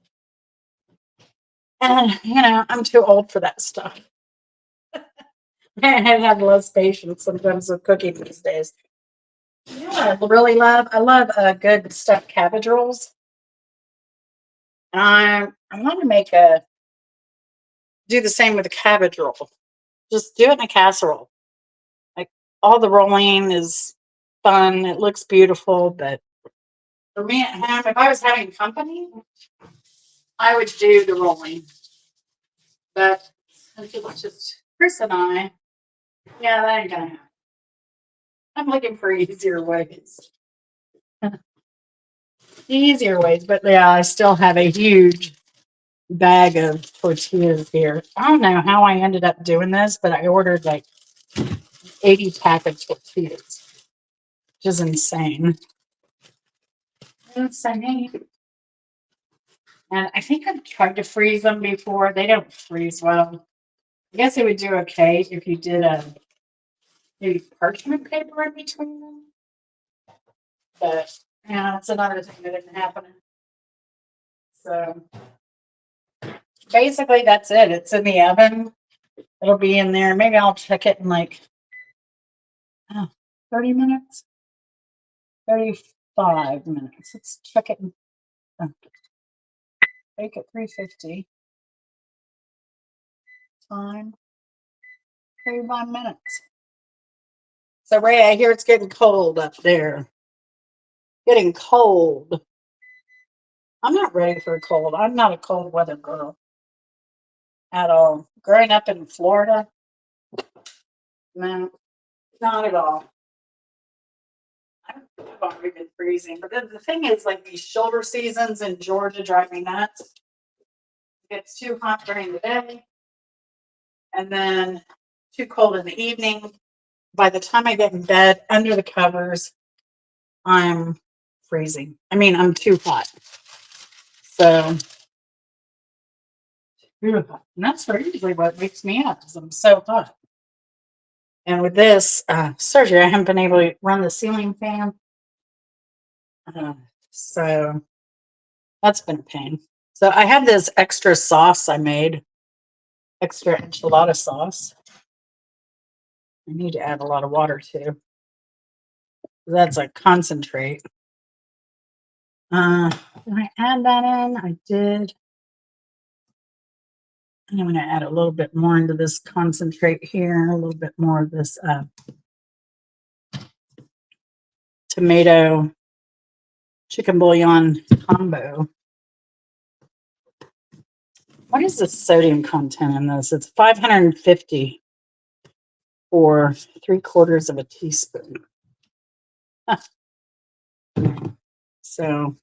And I'm too old for that stuff. I have less patience sometimes with cooking these days. You know what I really love? I love good stuffed cabbage rolls. And I want to do the same with a cabbage roll. Just do it in a casserole. Like all the rolling is fun. It looks beautiful, but for me at home, if I was having company, I would do the rolling. But if it was just Chris and I, yeah, that ain't gonna happen. I'm looking for easier ways. Easier ways, but yeah, I still have a huge bag of tortillas here. I don't know how I ended up doing this, but I ordered like 80 pack of tortillas, which is insane. Insane. And I think I've tried to freeze them before. They don't freeze well. I guess it would do okay if you did maybe parchment paper in between them. But yeah, it's another thing that didn't happen. So basically that's it. It's in the oven. It'll be in there. Maybe I'll check it in like 30 minutes. 35 minutes. Let's check it. Bake at 350. Time 35 minutes. So Ray, I hear it's getting cold up there. Getting cold. I'm not ready for a cold. I'm not a cold weather girl at all. Growing up in Florida, no, not at all. I've already been freezing. But then the thing is, like these shoulder seasons in Georgia drive me nuts. It gets too hot during the day and then too cold in the evening. By the time I get in bed under the covers, I'm freezing. I mean, I'm too hot. So, and that's usually what wakes me up because I'm so hot. And with this surgery, I haven't been able to run the ceiling fan. So that's been a pain. So I have this extra sauce I made, extra enchilada sauce. I need to add a lot of water too. That's a concentrate. Did I add that in? I did. And I'm going to add a little bit more into this concentrate here, a little bit more of this tomato chicken bouillon combo. What is the sodium content in this? It's 550. or 3/4 of a teaspoon. So,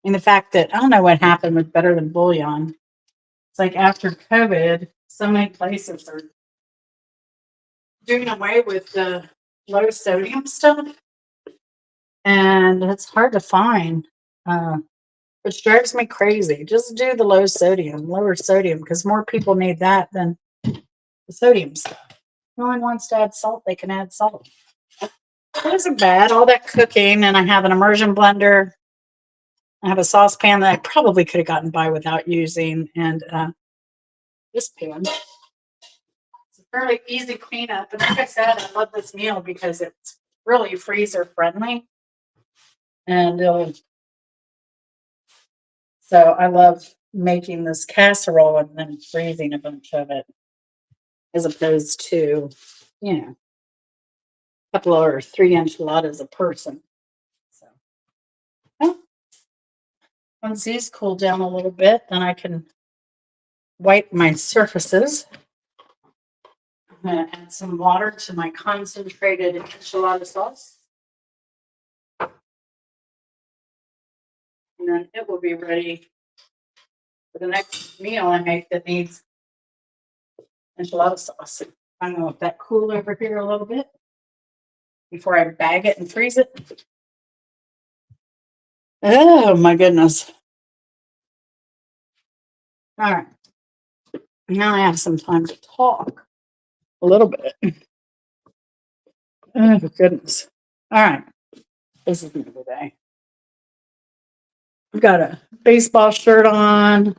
and the fact that I don't know what happened with Better Than Bouillon. It's like after COVID, so many places are doing away with the low sodium stuff, and it's hard to find, uh, which drives me crazy. Just do the lower sodium, because more people need that than the sodium stuff. No one wants to add salt, they can add salt. It wasn't bad. All that cooking, and I have an immersion blender. I have a saucepan that I probably could have gotten by without using, and this pan. It's a fairly easy cleanup. And like I said, I love this meal because it's really freezer friendly. And so I love making this casserole and then freezing a bunch of it, as opposed to, a couple or 3 enchiladas a person. So, well, once these cool down a little bit, then I can wipe my surfaces. I'm going to add some water to my concentrated enchilada sauce. And then it will be ready for the next meal I make that needs enchilada sauce. I'm going to let that cool over here a little bit before I bag it and freeze it. Oh my goodness. All right. Now I have some time to talk a little bit. Oh goodness. All right. This is another day. I've got a baseball shirt on.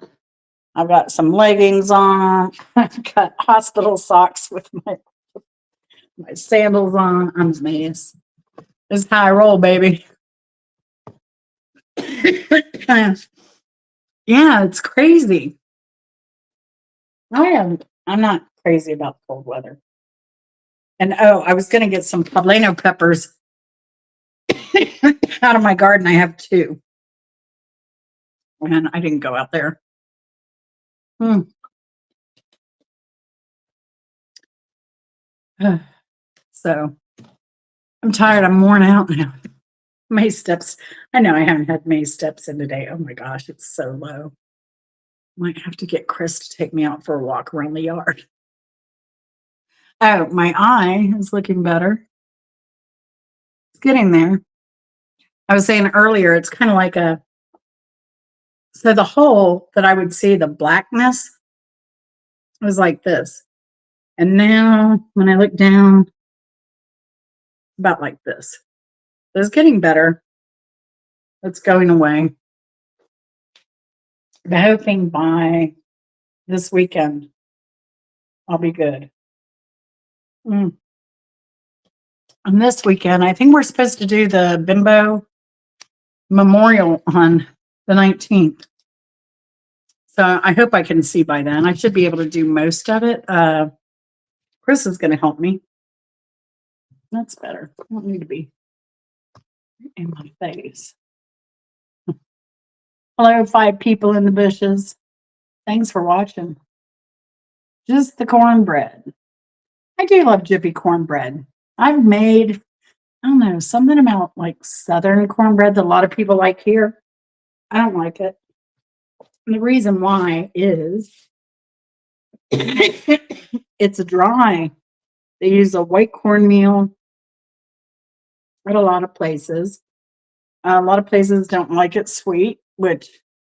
I've got some leggings on. I've got hospital socks with my sandals on. I'm a mess. This is how I roll, baby. Yeah, it's crazy. I'm not crazy about cold weather. And I was gonna get some poblano peppers out of my garden. I have 2. And I didn't go out there. So I'm tired. I'm worn out now. May steps. I know I haven't had May steps in today. Oh my gosh, it's so low. Might have to get Chris to take me out for a walk around the yard. Oh, my eye is looking better. It's getting there. I was saying earlier, it's kind of like so the hole that I would see, the blackness, was like this. And now when I look down, about like this. It's getting better. It's going away. I'm hoping by this weekend, I'll be good. And this weekend, I think we're supposed to do the Bimbo Memorial on the 19th. So I hope I can see by then. I should be able to do most of it. Chris is going to help me. That's better. I don't need to be in my face. Hello, 5 people in the bushes. Thanks for watching. Just the cornbread. I do love Jiffy cornbread. I've made, I don't know, something about like Southern cornbread that a lot of people like here. I don't like it. And the reason why is it's dry. They use a white cornmeal at a lot of places. A lot of places don't like it sweet, which,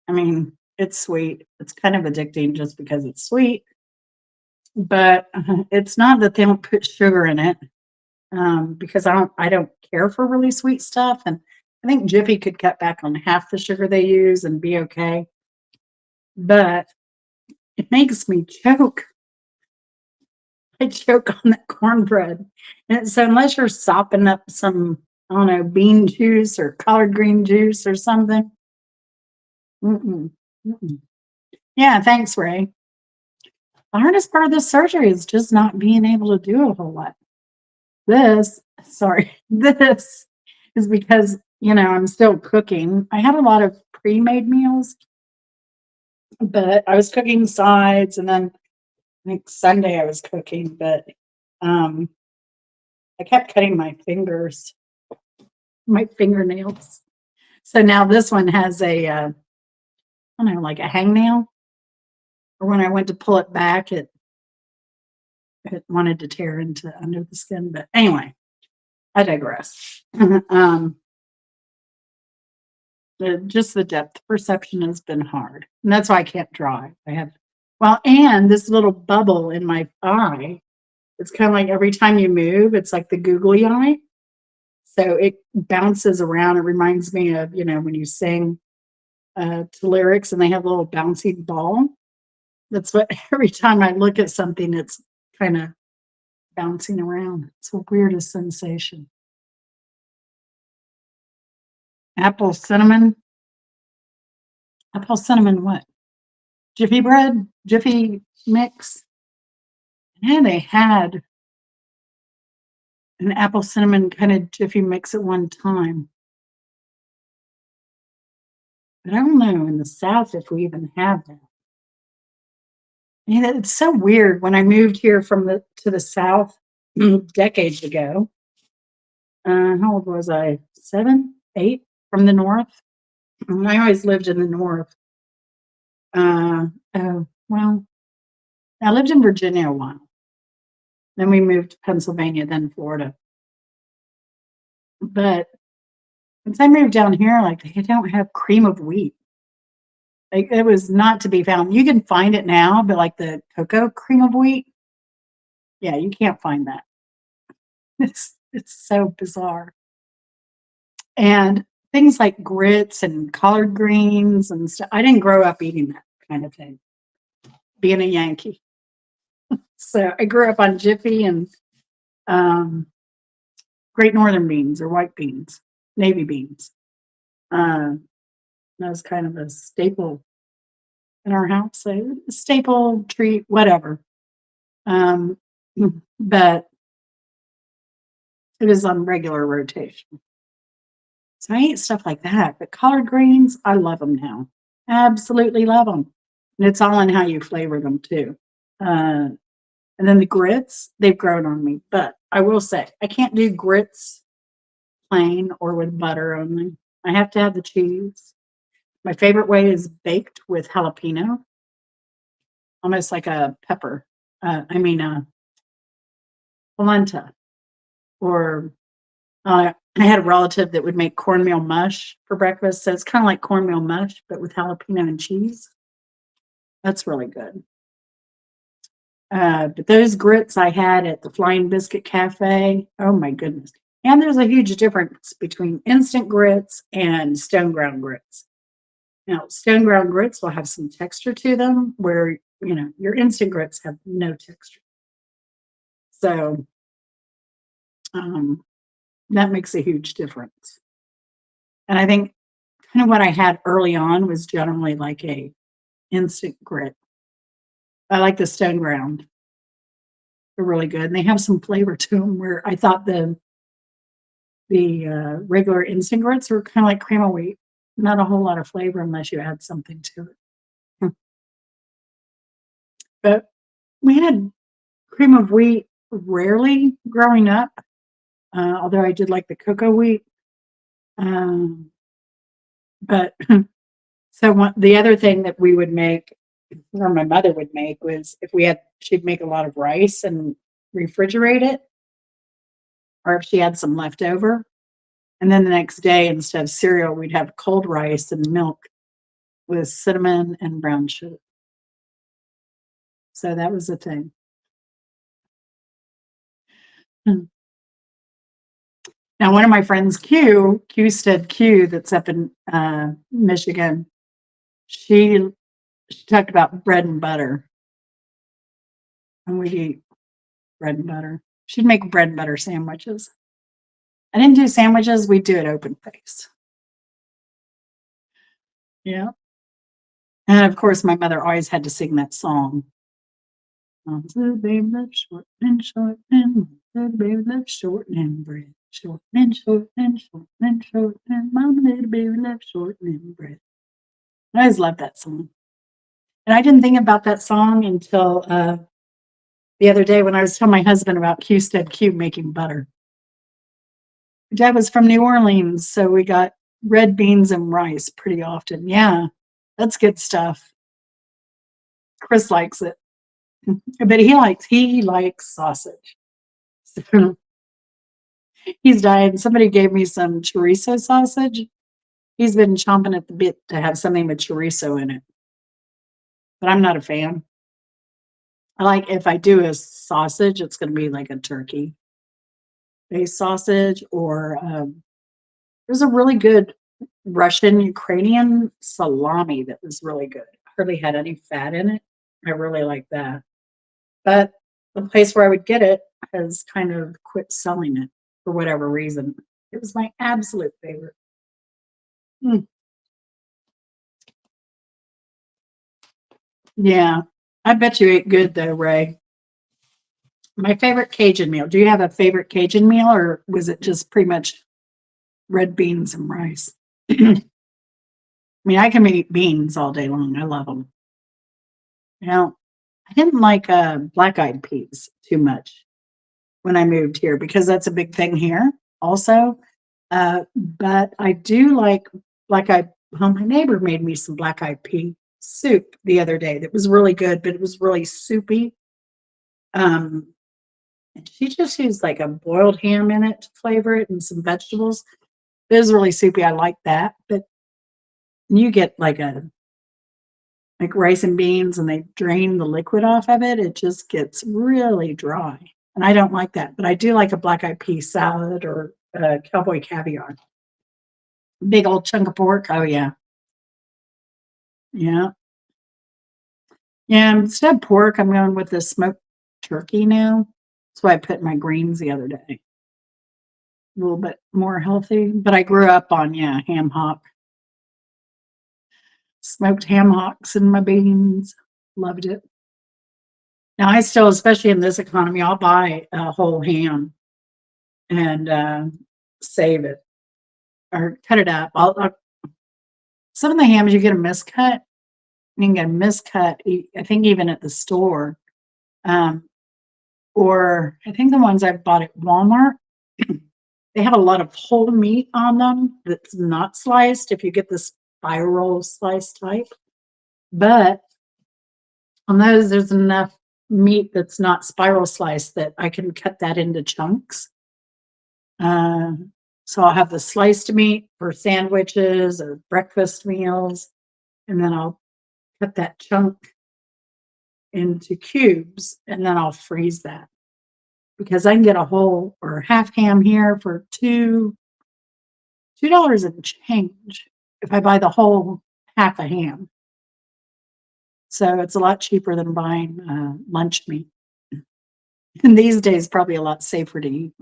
I mean, it's sweet. It's kind of addicting just because it's sweet. But it's not that they don't put sugar in it, because I don't care for really sweet stuff. And I think Jiffy could cut back on half the sugar they use and be okay. But it makes me choke. I choke on that cornbread. And so unless you're sopping up some, I don't know, bean juice or collard green juice or something. Mm-mm, mm-mm. Yeah, thanks, Ray. The hardest part of this surgery is just not being able to do a whole lot. This is because, I'm still cooking. I had a lot of pre-made meals, but I was cooking sides, and then Like Sunday I was cooking, but um, I kept cutting my fingernails. So now this one has I don't know, like a hangnail. Or when I went to pull it back, it wanted to tear into under the skin. But anyway, I digress. Just the depth perception has been hard, and that's why I can't draw. I have well, and this little bubble in my eye. It's kind of like every time you move, it's like the googly eye. So it bounces around. It reminds me of when you sing to lyrics and they have a little bouncy ball. That's what every time I look at something, it's kind of bouncing around. It's the weirdest sensation. Apple cinnamon. Apple cinnamon what? Jiffy bread? Jiffy mix? Yeah, they had an apple cinnamon kind of jiffy mix at one time. But I don't know in the South if we even have that. Yeah, it's so weird. When I moved here to the South decades ago, how old was I? 7, 8 from the North. And I always lived in the North. Oh, well, I lived in Virginia a while. Then we moved to Pennsylvania, then Florida. But once I moved down here, like they don't have cream of wheat. Like it was not to be found. You can find it now, but like the cocoa cream of wheat, yeah, you can't find that. It's so bizarre. And things like grits and collard greens and stuff. I didn't grow up eating that kind of thing, being a Yankee. So I grew up on Jiffy and um, Great Northern beans or white beans, navy beans. Uh, that was kind of a staple in our house. So staple treat, whatever. Um, but it was on regular rotation. So I eat stuff like that. But collard greens, I love them now. Absolutely love them. And it's all in how you flavor them too. Uh, and then the grits, they've grown on me. But I will say, I can't do grits plain or with butter only. I have to have the cheese. My favorite way is baked with jalapeno, almost like a pepper. Polenta. Or I had a relative that would make cornmeal mush for breakfast. So it's kind of like cornmeal mush, but with jalapeno and cheese. That's really good. But those grits I had at the Flying Biscuit Cafe, oh my goodness. And there's a huge difference between instant grits and stone ground grits. Now, stone ground grits will have some texture to them where, your instant grits have no texture. So um, that makes a huge difference. And I think kind of what I had early on was generally like a instant grit. I like the stone ground. They're really good. And they have some flavor to them where I thought the regular instant grits were kind of like cream of wheat. Not a whole lot of flavor unless you add something to it. Hmm. But we had cream of wheat rarely growing up, although I did like the cocoa wheat. Um, but the other thing that we would make, or my mother would make, was she'd make a lot of rice and refrigerate it, or if she had some left over. And then the next day, instead of cereal, we'd have cold rice and milk with cinnamon and brown sugar. So that was the thing. Hmm. Now, one of my friends, Q, that's up in Michigan, she talked about bread and butter, and we'd eat bread and butter. She'd make bread and butter sandwiches. I didn't do sandwiches; we'd do it open face. Yeah, and of course, my mother always had to sing that song. The baby left short and the baby left short and bread. Short and short and short and short and mama little baby left short and bread. I always loved that song. And I didn't think about that song until the other day when I was telling my husband about Q-Sted Q making butter. Dad was from New Orleans, so we got red beans and rice pretty often. Yeah, that's good stuff. Chris likes it, but he likes sausage. So he's dying. Somebody gave me some chorizo sausage. He's been chomping at the bit to have something with chorizo in it, but I'm not a fan. I like if I do a sausage, it's going to be like a turkey based sausage, or there's a really good Russian Ukrainian salami that was really good. Hardly had any fat in it. I really like that. But the place where I would get it has kind of quit selling it for whatever reason. It was my absolute favorite. Mm, yeah. I bet you ate good though, Ray. My favorite Cajun meal. Do you have a favorite Cajun meal, or was it just pretty much red beans and rice? I mean, I can eat beans all day long. I love them. Now, I didn't like black eyed peas too much when I moved here because that's a big thing here also. But I do like black eyed. Well, my neighbor made me some black eyed pea soup the other day that was really good, but it was really soupy. Um, and she just used like a boiled ham in it to flavor it and some vegetables. It was really soupy. I like that. But you get like rice and beans and they drain the liquid off of it, it just gets really dry. And I don't like that. But I do like a black eyed pea salad or cowboy caviar. Big old chunk of pork. Oh yeah. Yeah. Yeah. Instead of pork, I'm going with the smoked turkey now. That's why I put my greens the other day. A little bit more healthy. But I grew up on, yeah, ham hock. Smoked ham hocks in my beans. Loved it. Now I still, especially in this economy, I'll buy a whole ham and save it or cut it up. Some of the hams you get a miscut. You can get a miscut. I think even at the store, um, or I think the ones I've bought at Walmart, they have a lot of whole meat on them that's not sliced. If you get the spiral slice type, but on those, there's enough meat that's not spiral sliced that I can cut that into chunks. Uh, so I'll have the sliced meat for sandwiches or breakfast meals, and then I'll cut that chunk into cubes, and then I'll freeze that because I can get a whole or half ham here for $2 and change if I buy the whole half a ham. So it's a lot cheaper than buying lunch meat. And these days, probably a lot safer to eat.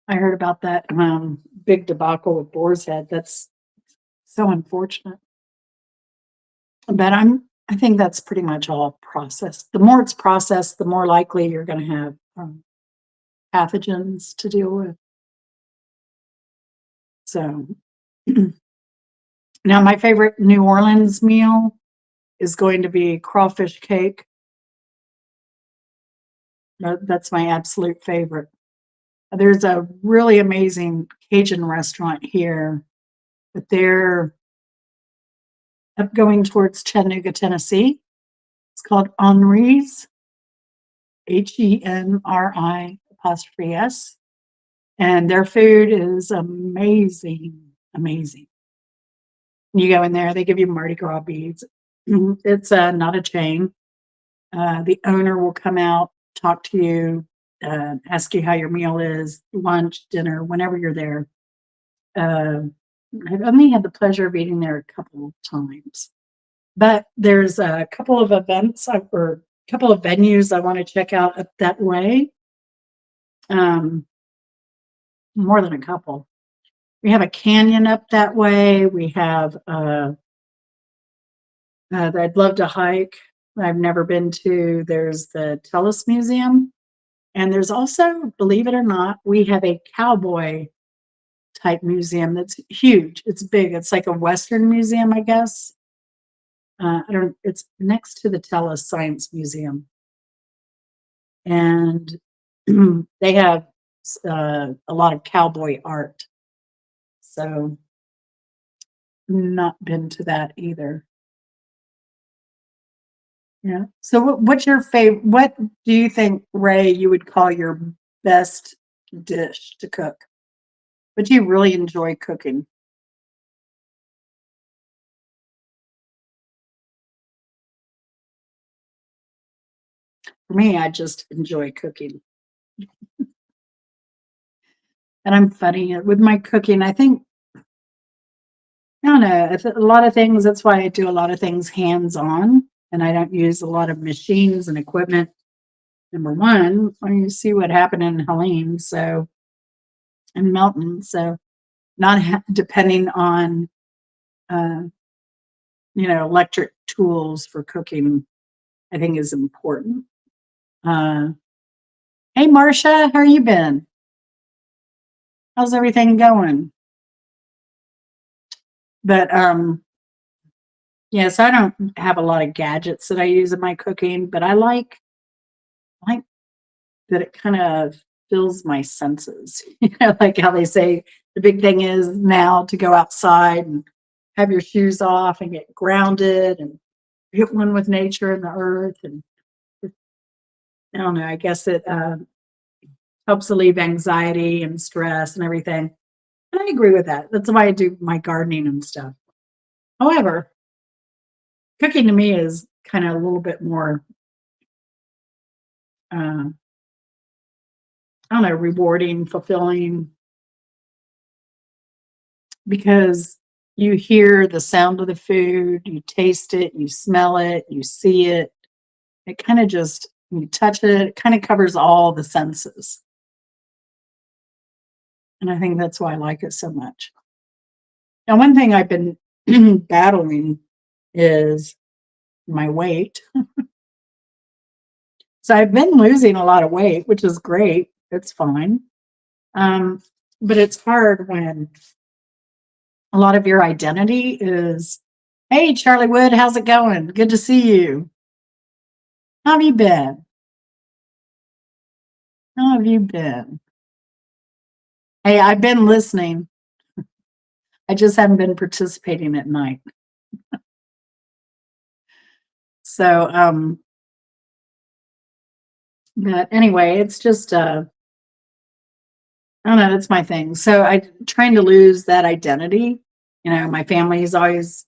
I heard about that big debacle with Boar's Head. That's so unfortunate. But I think that's pretty much all processed. The more it's processed, the more likely you're going to have pathogens to deal with. So now my favorite New Orleans meal is going to be crawfish cake. That's my absolute favorite. There's a really amazing Cajun restaurant here, but they're up going towards Chattanooga, Tennessee. It's called Henri's, HENRI''S. And their food is amazing, amazing. You go in there, they give you Mardi Gras beads. It's not a chain. The owner will come out, talk to you, ask you how your meal is, lunch, dinner, whenever you're there. Uh, I've only had the pleasure of eating there a couple of times, but there's a couple of events or a couple of venues I want to check out up that way. Um, more than a couple. We have a canyon up that way. We have that I'd love to hike. I've never been to. There's the Telus Museum, and there's also, believe it or not, we have a cowboy type museum that's huge. It's big. It's like a Western museum, I guess. I don't. It's next to the Telus Science Museum. and they have a lot of cowboy art. So, not been to that either. Yeah. So, what's your favorite? What do you think, Ray, you would call your best dish to cook? What do you really enjoy cooking? For me, I just enjoy cooking. And I'm funny with my cooking. I think, I don't know, a lot of things, that's why I do a lot of things hands on and I don't use a lot of machines and equipment. Number one, when you see what happened in Helene, so, and Melton. So, not depending on, uh, electric tools for cooking, I think is important. Uh, hey, Marcia, how you been? How's everything going? But yes, I don't have a lot of gadgets that I use in my cooking, but I like that it kind of fills my senses. Like how they say the big thing is now to go outside and have your shoes off and get grounded and get one with nature and the earth. And I don't know, I guess it helps relieve anxiety and stress and everything. And I agree with that. That's why I do my gardening and stuff. However, cooking to me is kind of a little bit more, uh, I don't know, rewarding, fulfilling, because you hear the sound of the food, you taste it, you smell it, you see it. It kind of just, you touch it, it kind of covers all the senses. And I think that's why I like it so much. Now, one thing I've been battling is my weight. So I've been losing a lot of weight, which is great. It's fine. Um, but it's hard when a lot of your identity is, hey, Charlie Wood, how's it going? Good to see you. How have you been? How have you been? Hey, I've been listening. I just haven't been participating at night. So, but anyway, it's just, I don't know, that's my thing. So I trying to lose that identity. My family's always,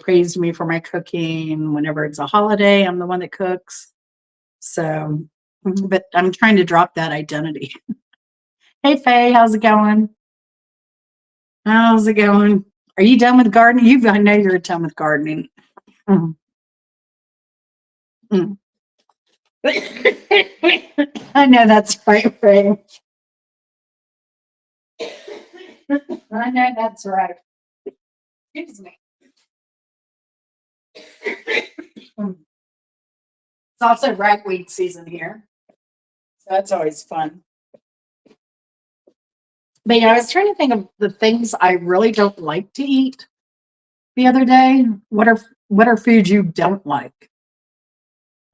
praised me for my cooking. Whenever it's a holiday, I'm the one that cooks. So, but I'm trying to drop that identity. Hey, Faye, how's it going? How's it going? Are you done with gardening? I know you're done with gardening. Mm, mm. I know that's right, Ray. I know that's right. Excuse me. Mm. It's also ragweed season here, so that's always fun. But yeah, I was trying to think of the things I really don't like to eat the other day. What are foods you don't like?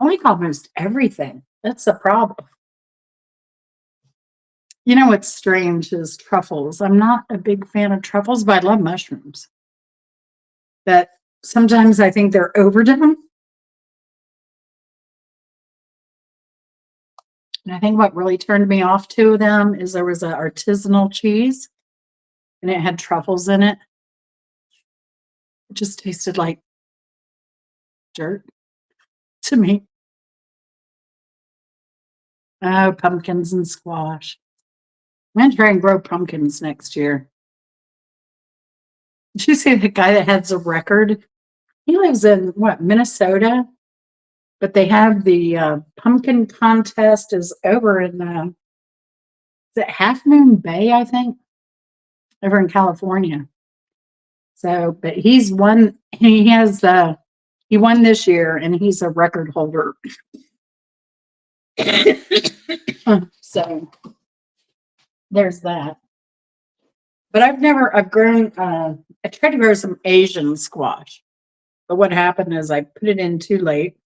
I like almost everything. That's the problem. You know what's strange is truffles. I'm not a big fan of truffles, but I love mushrooms. That sometimes I think they're overdone. And I think what really turned me off to them is there was an artisanal cheese and it had truffles in it. It just tasted like dirt to me. Oh, pumpkins and squash. I'm gonna try and grow pumpkins next year. Did you see the guy that has a record? He lives in what, Minnesota? But they have the pumpkin contest is over in is it Half Moon Bay, I think, over in California. So, but he's won. He won this year, and he's a record holder. So there's that. But I've grown. I tried to grow some Asian squash, but what happened is I put it in too late,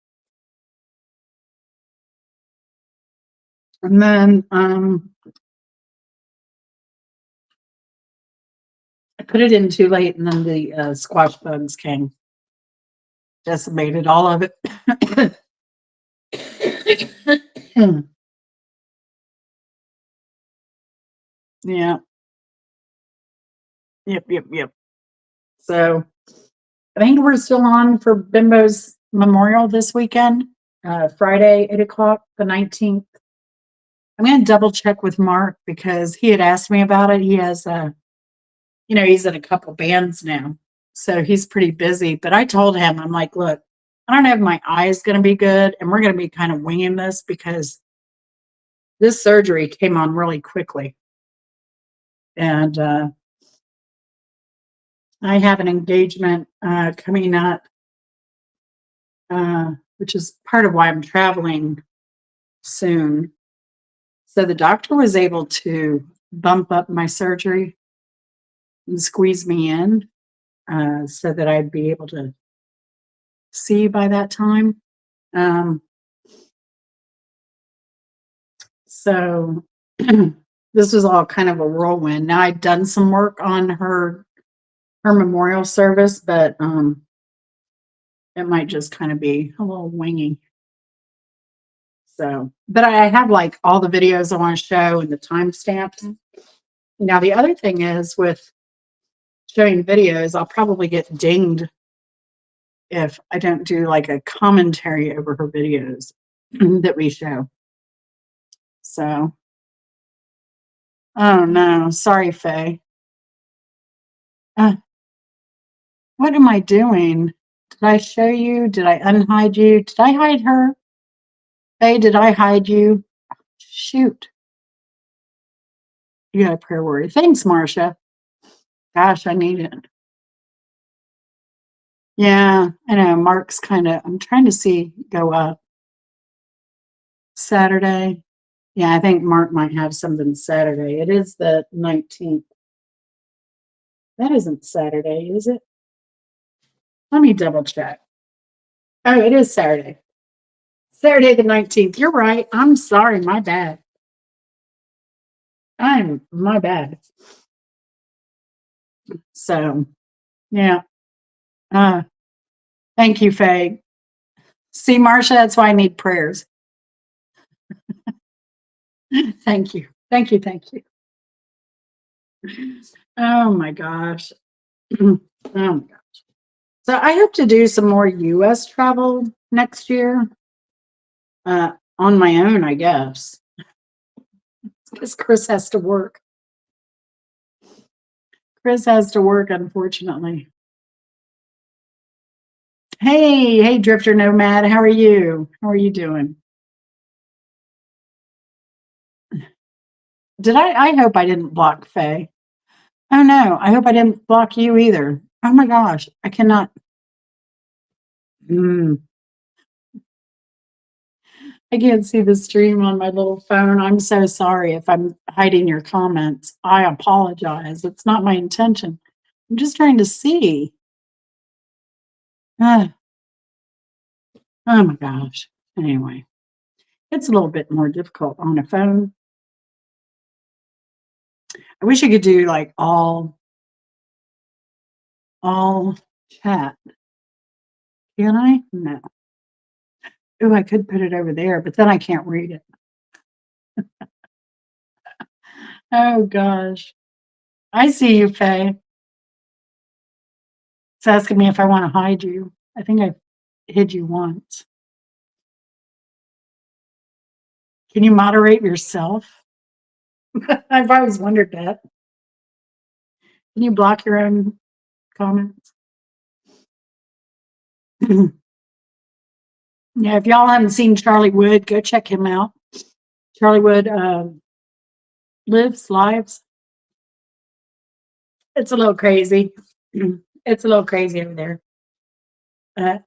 And then I put it in too late, and then the squash bugs came, decimated all of it. Yeah. Yep. So I think we're still on for Bimbo's memorial this weekend, Friday, 8 o'clock, the 19th. I'm going to double check with Mark because he had asked me about it. He has, he's in a couple bands now. So he's pretty busy. But I told him, I'm like, look, I don't know if my eye is going to be good. And we're going to be kind of winging this because this surgery came on really quickly. And I have an engagement coming up, which is part of why I'm traveling soon. So the doctor was able to bump up my surgery and squeeze me in so that I'd be able to see by that time. So this was all kind of a whirlwind. Now I'd done some work on her memorial service, but it might just kind of be a little wingy. So, but I have like all the videos I want to show and the timestamps. Now the other thing is with showing videos, I'll probably get dinged if I don't do like a commentary over her videos that we show. So, oh no, sorry, Faye. Uh, what am I doing? Did I show you? Did I unhide you? Did I hide her? Faye, did I hide you? Shoot. You got a prayer warrior. Thanks, Marcia. Gosh, I need it. Yeah, I know. Mark's kind of, I'm trying to see go up Saturday. Yeah, I think Mark might have something Saturday. It is the 19th. That isn't Saturday, is it? Let me double check. Oh, it is Saturday. Saturday the 19th. You're right. I'm sorry. My bad. My bad. So, yeah. Uh, thank you, Faye. See, Marcia, that's why I need prayers. Thank you. Thank you. Thank you. Oh my gosh. Oh my gosh. So I hope to do some more US travel next year. On my own, I guess. Because Chris has to work. Chris has to work, unfortunately. Hey, Drifter Nomad, how are you? How are you doing? I hope I didn't block Faye. Oh no, I hope I didn't block you either. Oh my gosh, I cannot. I can't see the stream on my little phone. I'm so sorry if I'm hiding your comments. I apologize. It's not my intention. I'm just trying to see. Ah, oh my gosh. Anyway, it's a little bit more difficult on a phone. I wish I could do like all chat. Can I? No. Oh, I could put it over there, but then I can't read it. Oh gosh. I see you, Faye. It's asking me if I want to hide you. I think I hid you once. Can you moderate yourself? I've always wondered that. Can you block your own comments? Yeah, if y'all haven't seen Charlie Wood, go check him out. Charlie Wood lives. It's a little crazy. It's a little crazy over there.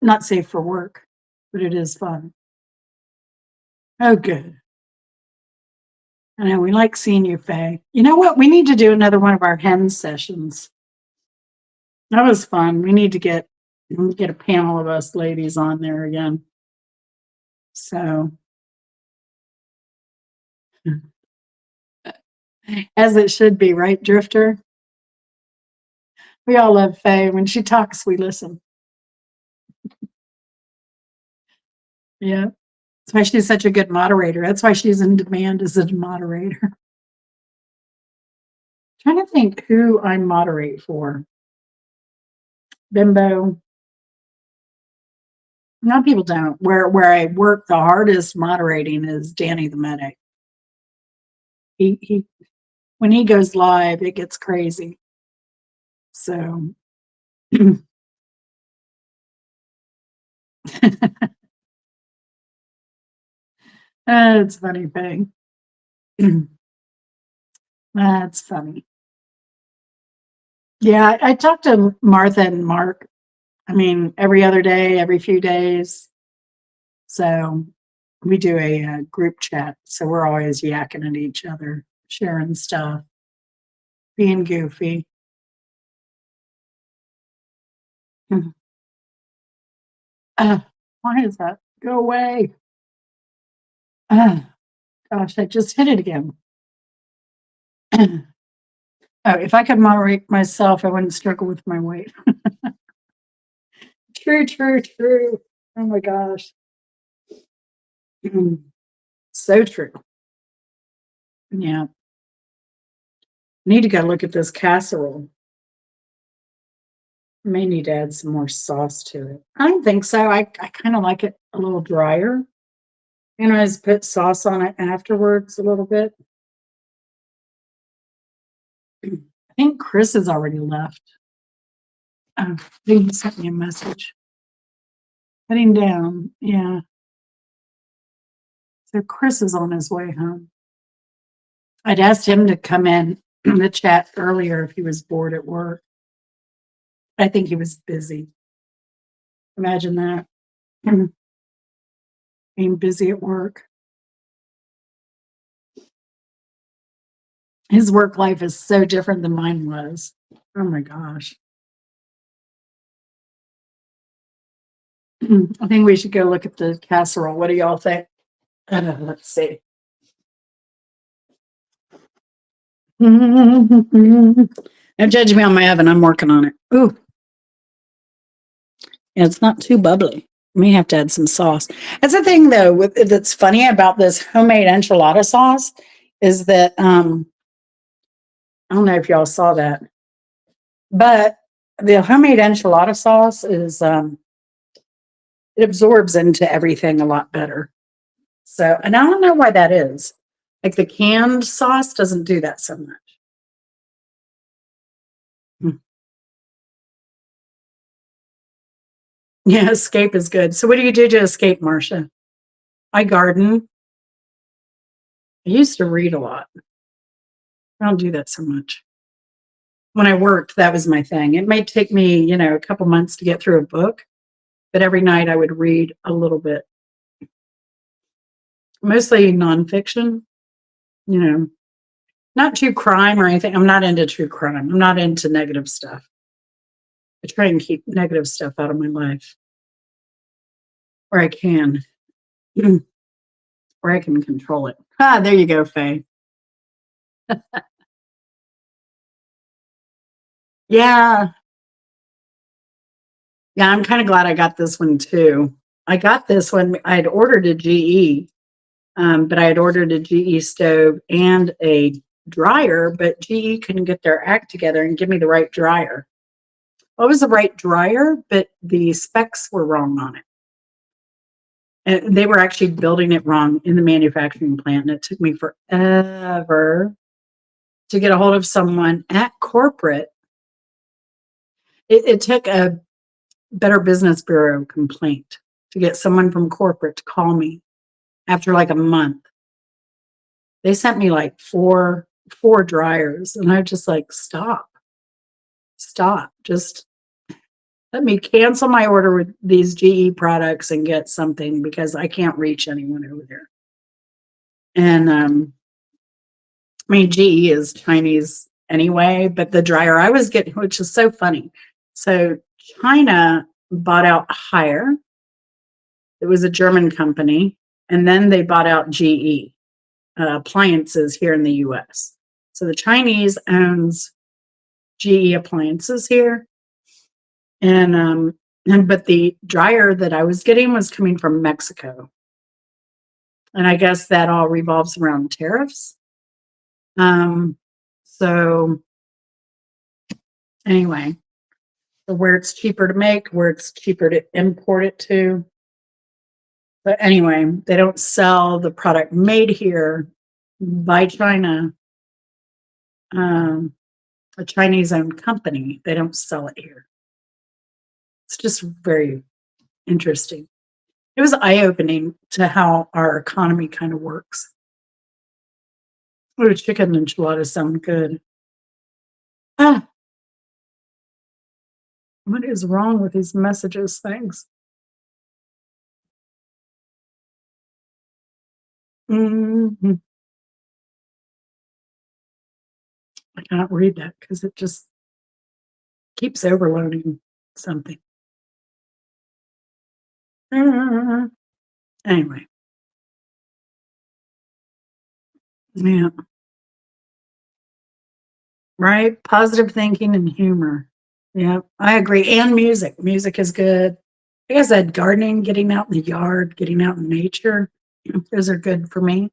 Not safe for work, but it is fun. Oh, good. I know we like seeing you, Faye. You know what? We need to do another one of our hen sessions. That was fun. We need to get a panel of us ladies on there again. So As it should be, right, Drifter? We all love Faye. When she talks, we listen. Yeah. That's why she's such a good moderator. That's why she's in demand as a moderator. Trying to think who I moderate for. Bimbo. A lot of people don't. Where I work the hardest moderating is Danny the medic. He when he goes live, it gets crazy. So it's a funny thing. That's funny. Yeah, I talk to Martha and Mark. I mean, every other day, every few days. So we do a group chat. So we're always yakking at each other, sharing stuff, being goofy. Why is that? Go away. Gosh, I just hit it again. Oh, if I could moderate myself, I wouldn't struggle with my weight. True, true, true. Oh my gosh. So true. Yeah. Need to go look at this casserole. May need to add some more sauce to it. I don't think so. I kind of like it a little drier. You know, I just put sauce on it afterwards a little bit. I think Chris has already left. He sent me a message. Heading down. Yeah. So Chris is on his way home. I'd asked him to come in the chat earlier if he was bored at work. I think he was busy. Imagine that. Being busy at work. His work life is so different than mine was. Oh my gosh. I think we should go look at the casserole. What do y'all think? Let's see. Don't judge me on my oven. I'm working on it. Ooh. Yeah, it's not too bubbly. May have to add some sauce. That's the thing, though, that's funny about this homemade enchilada sauce is that I don't know if y'all saw that, but the homemade enchilada sauce is it absorbs into everything a lot better. So, and I don't know why that is. Like the canned sauce doesn't do that so much. Yeah, escape is good. So, what do you do to escape, Marcia? I garden. I used to read a lot. I don't do that so much. When I worked, that was my thing. It might take me, a couple months to get through a book, but every night I would read a little bit. Mostly nonfiction, not true crime or anything. I'm not into true crime. I'm not into negative stuff. I try and keep negative stuff out of my life where I can, where I can control it. There you go, Faye. Yeah. Yeah, I'm kind of glad I got this one too. I got this one. I had ordered a GE, but I had ordered a GE stove and a dryer, but GE couldn't get their act together and give me the right dryer. Well, it was the right dryer, but the specs were wrong on it. And they were actually building it wrong in the manufacturing plant. And it took me forever to get a hold of someone at corporate. It took a Better Business Bureau complaint to get someone from corporate to call me after like a month. They sent me like four dryers, and I was just like, stop, just let me cancel my order with these GE products and get something because I can't reach anyone over there. And I mean, GE is Chinese anyway, but the dryer I was getting, which is so funny. So China bought out Haier. It was a German company, and then they bought out GE. appliances here in the US. So the Chinese owns GE appliances here. But the dryer that I was getting was coming from Mexico. And I guess that all revolves around tariffs. So anyway, where it's cheaper to make, where it's cheaper to import it to. But anyway, they don't sell the product made here by China, a Chinese owned company. They don't sell it here. It's just very interesting. It was eye opening to how our economy kind of works. Oh, chicken enchiladas sound good. Ah, what is wrong with these messages things? Hmm. I cannot read that because it just keeps overloading something. Anyway, yeah, right. Positive thinking and humor. Yeah, I agree. And music. Music is good. Like I said, gardening, getting out in the yard, getting out in nature, those are good for me.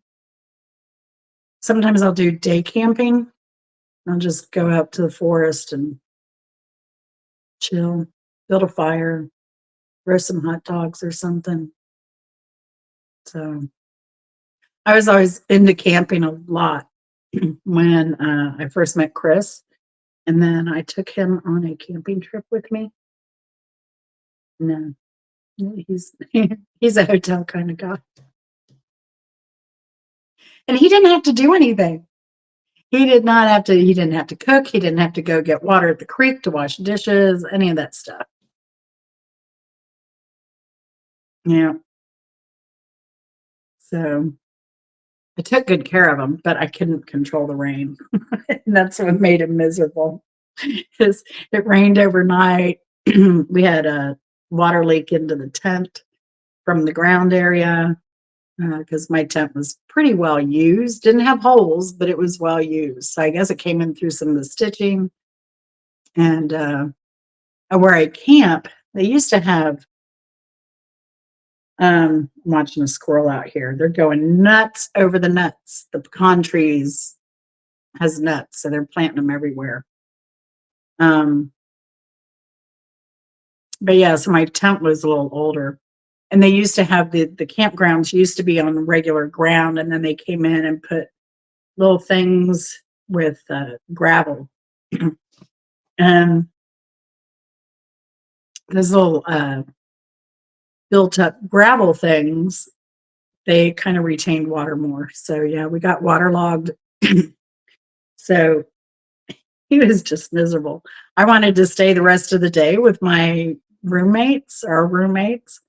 Sometimes I'll do day camping. I'll just go out to the forest and chill, build a fire, roast some hot dogs or something. So I was always into camping a lot when I first met Chris. And then I took him on a camping trip with me. No, he's he's a hotel kind of guy. And he didn't have to do anything. He didn't have to cook. He didn't have to go get water at the creek to wash dishes, any of that stuff. Yeah. So I took good care of him, but I couldn't control the rain. And that's what made him miserable. Because it rained overnight. We had a water leak into the tent from the ground area because my tent was pretty well used. Didn't have holes, but it was well used. So I guess it came in through some of the stitching. And where I camp, they used to have, I'm watching a squirrel out here. They're going nuts over the nuts. The pecan trees has nuts, so they're planting them everywhere. Um, but yeah, so my tent was a little older. And they used to have the campgrounds used to be on regular ground, and then they came in and put little things with gravel. And those little built up gravel things, they kind of retained water more. So yeah, we got waterlogged. So he was just miserable. I wanted to stay the rest of the day with my our roommates.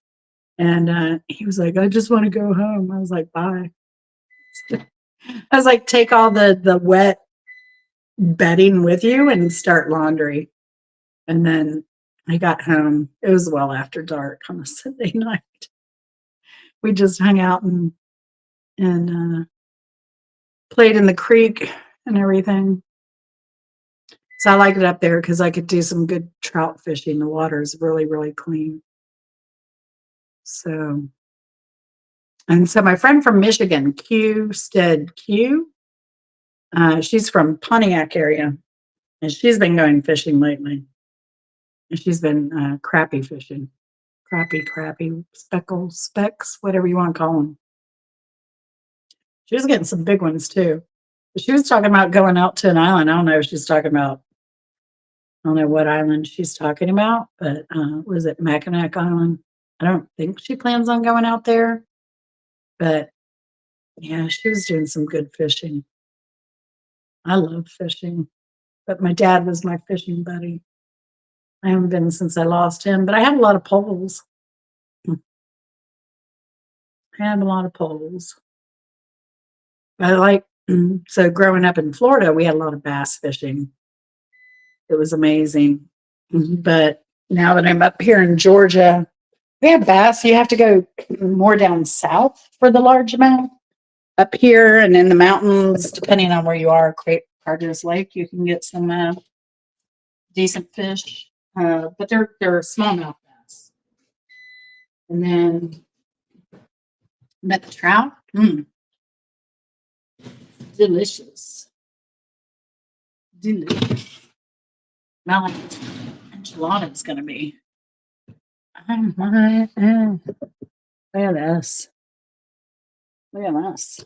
And he was like, I just want to go home. I was like, bye. I was like, take all the wet bedding with you and start laundry. And then I got home. It was well after dark on a Sunday night. We just hung out and played in the creek and everything. So I liked it up there because I could do some good trout fishing. The water is really, really clean. So, and so my friend from Michigan, Q, she's from Pontiac area, and she's been going fishing lately. And she's been crappie fishing. Crappie, specks, whatever you want to call them. She was getting some big ones too. She was talking about going out to an island. I don't know if she's talking about, I don't know what island she's talking about, but was it Mackinac Island? I don't think she plans on going out there, but yeah, she was doing some good fishing. I love fishing, but my dad was my fishing buddy. I haven't been since I lost him, but I have a lot of poles. I have a lot of poles. I like, so growing up in Florida, we had a lot of bass fishing. It was amazing. But now that I'm up here in Georgia, we have bass. You have to go more down south for the large amount. up here and in the mountains, depending on where you are, Carter's Lake, you can get some decent fish. But they're smallmouth bass. And then met the trout. Delicious. Delicious. Smell like enchilada is gonna be. Oh my look at this. Look at this.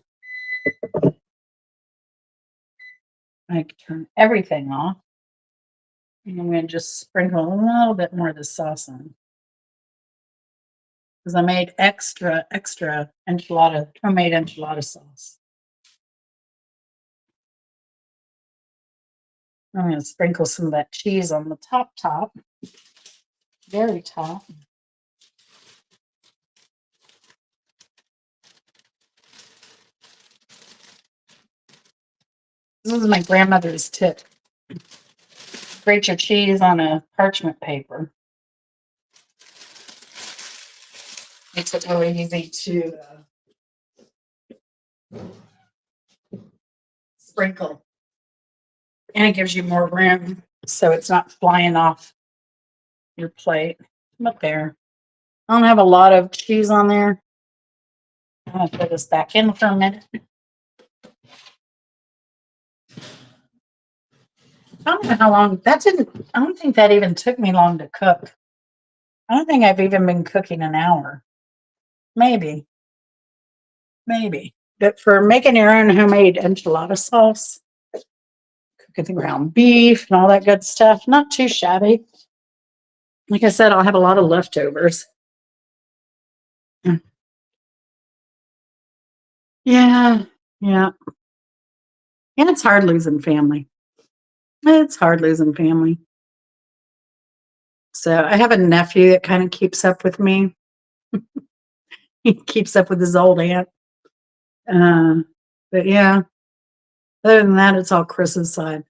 I can turn everything off. And I'm going to just sprinkle a little bit more of the sauce on. Because I made extra enchilada, homemade enchilada sauce. I'm going to sprinkle some of that cheese on the top. Very top. This is my grandmother's tip. Grate your cheese on a parchment paper. Makes it really easy to sprinkle. And it gives you more room so it's not flying off your plate. Come up there. I don't have a lot of cheese on there. I'm going to put this back in for a minute. I don't know how long I don't think that even took me long to cook. I don't think I've even been cooking an hour. Maybe. But for making your own homemade enchilada sauce, cooking the ground beef and all that good stuff, not too shabby. Like I said, I'll have a lot of leftovers. Yeah. And it's hard losing family. So I have a nephew that kind of keeps up with me. He keeps up with his old aunt. But yeah, other than that, it's all Chris's side.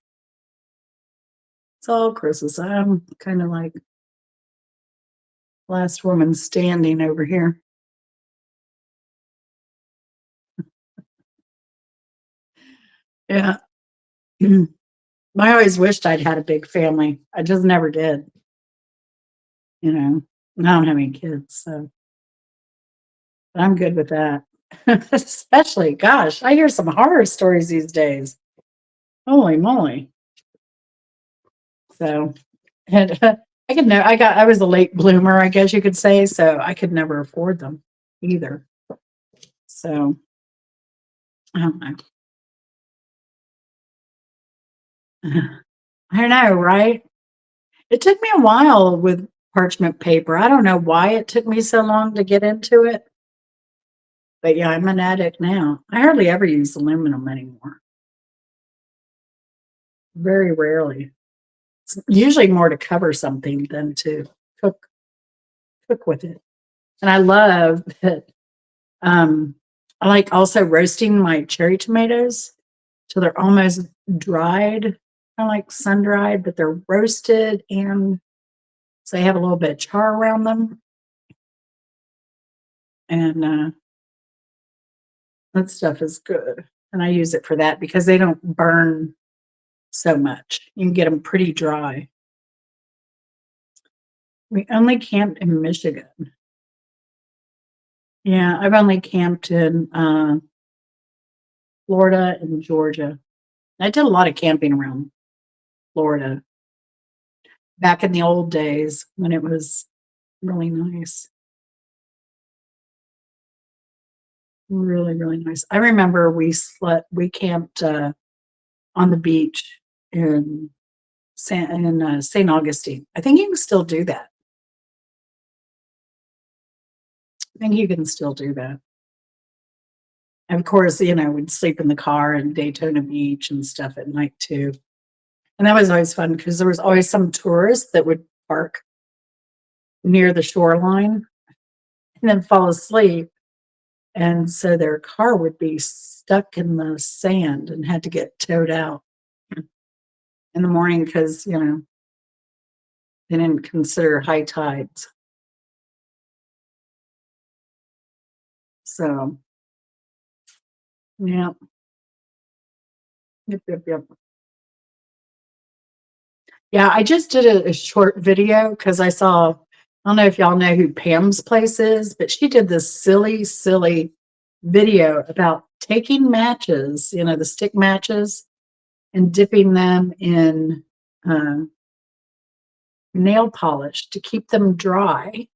I'm kind of like last woman standing over here. Yeah. I always wished I'd had a big family. I just never did. You know, I don't have any kids, so I'm good with that. Especially, gosh, I hear some horror stories these days. Holy moly. So, and, I was a late bloomer, I guess you could say, so I could never afford them either. So, I don't know. I don't know, right? It took me a while with parchment paper. I don't know why it took me so long to get into it. But yeah, I'm an addict now. I hardly ever use aluminum anymore. Very rarely. It's usually more to cover something than to cook with it. And I love that I like also roasting my cherry tomatoes till they're almost dried, kind of like sun dried, but they're roasted and so they have a little bit of char around them. And that stuff is good. And I use it for that because they don't burn so much. You can get them pretty dry. We only camped in Michigan. Yeah, I've only camped in Florida and Georgia. I did a lot of camping around Florida back in the old days when it was really nice. Really, really nice. I remember we camped on the beach in St. Augustine. I think you can still do that. I think you can still do that. And of course, we'd sleep in the car in Daytona Beach and stuff at night too. And that was always fun because there was always some tourists that would park near the shoreline and then fall asleep. And so their car would be stuck in the sand and had to get towed out in the morning because, they didn't consider high tides. So Yeah. Yep, yep, yep. Yeah, I just did a short video because I don't know if y'all know who Pam's Place is, but she did this silly, silly video about taking matches, the stick matches, and dipping them in uh, nail polish to keep them dry.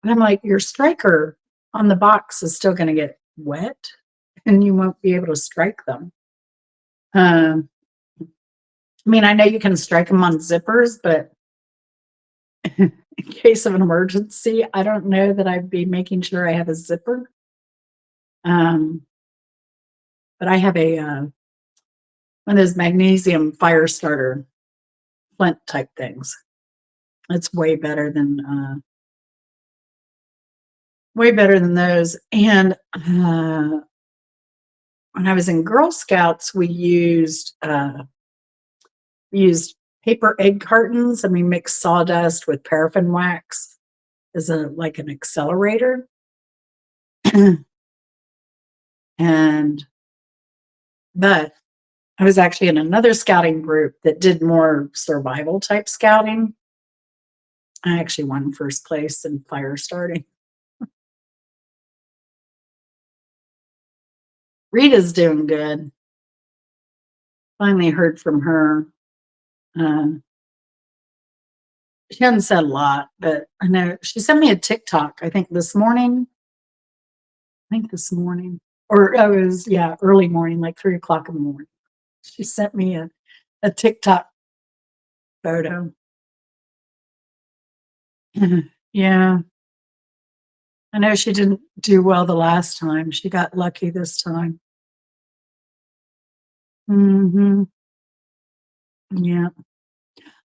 And I'm like, your striker on the box is still going to get wet and you won't be able to strike them. Um, I mean, I know you can strike them on zippers, but in case of an emergency, I don't know that I'd be making sure I have a zipper. Um, but I have one of those magnesium fire starter flint type things. It's way better than those. And when I was in Girl Scouts, we used paper egg cartons and we mixed sawdust with paraffin wax as like an accelerator. and but I was actually in another scouting group that did more survival type scouting. I actually won first place in fire starting. Rita's doing good. Finally heard from her. Uh, she hasn't said a lot, but I know she sent me a TikTok, I think this morning. Or it was, yeah, early morning, like 3 o'clock in the morning. She sent me a TikTok photo. Yeah, I know she didn't do well the last time. She got lucky this time. Hmm. Yeah.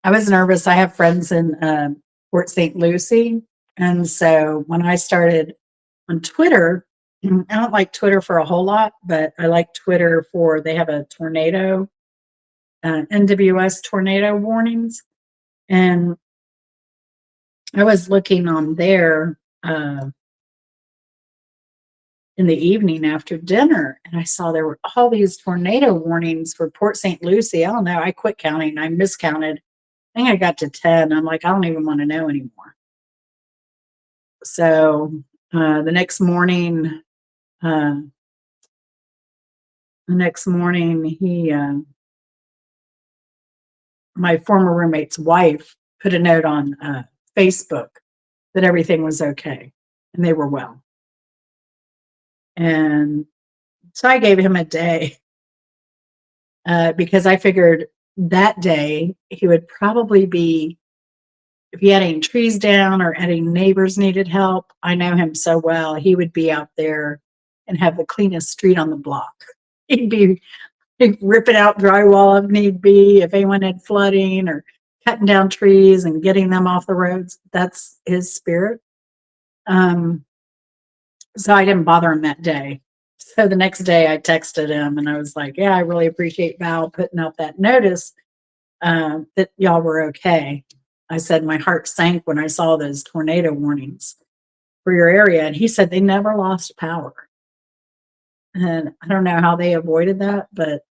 I was nervous. I have friends in Port St. Lucie. And so when I started on Twitter, I don't like Twitter for a whole lot, but I like Twitter they have a tornado, NWS tornado warnings. And I was looking on there in the evening after dinner, and I saw there were all these tornado warnings for Port St. Lucie. I don't know. I quit counting. I miscounted. I think I got to 10. I'm like, I don't even want to know anymore. So the next morning, uh, my former roommate's wife put a note on Facebook that everything was okay and they were well. And so I gave him a day because I figured that day he would probably be, if he had any trees down or any neighbors needed help, I know him so well, he would be out there and have the cleanest street on the block. He'd rip it out drywall if need be, if anyone had flooding or cutting down trees and getting them off the roads. That's his spirit. Um, so I didn't bother him that day. So the next day I texted him and I was like, yeah, I really appreciate Val putting out that notice that y'all were okay. I said, my heart sank when I saw those tornado warnings for your area. And he said they never lost power. And I don't know how they avoided that, but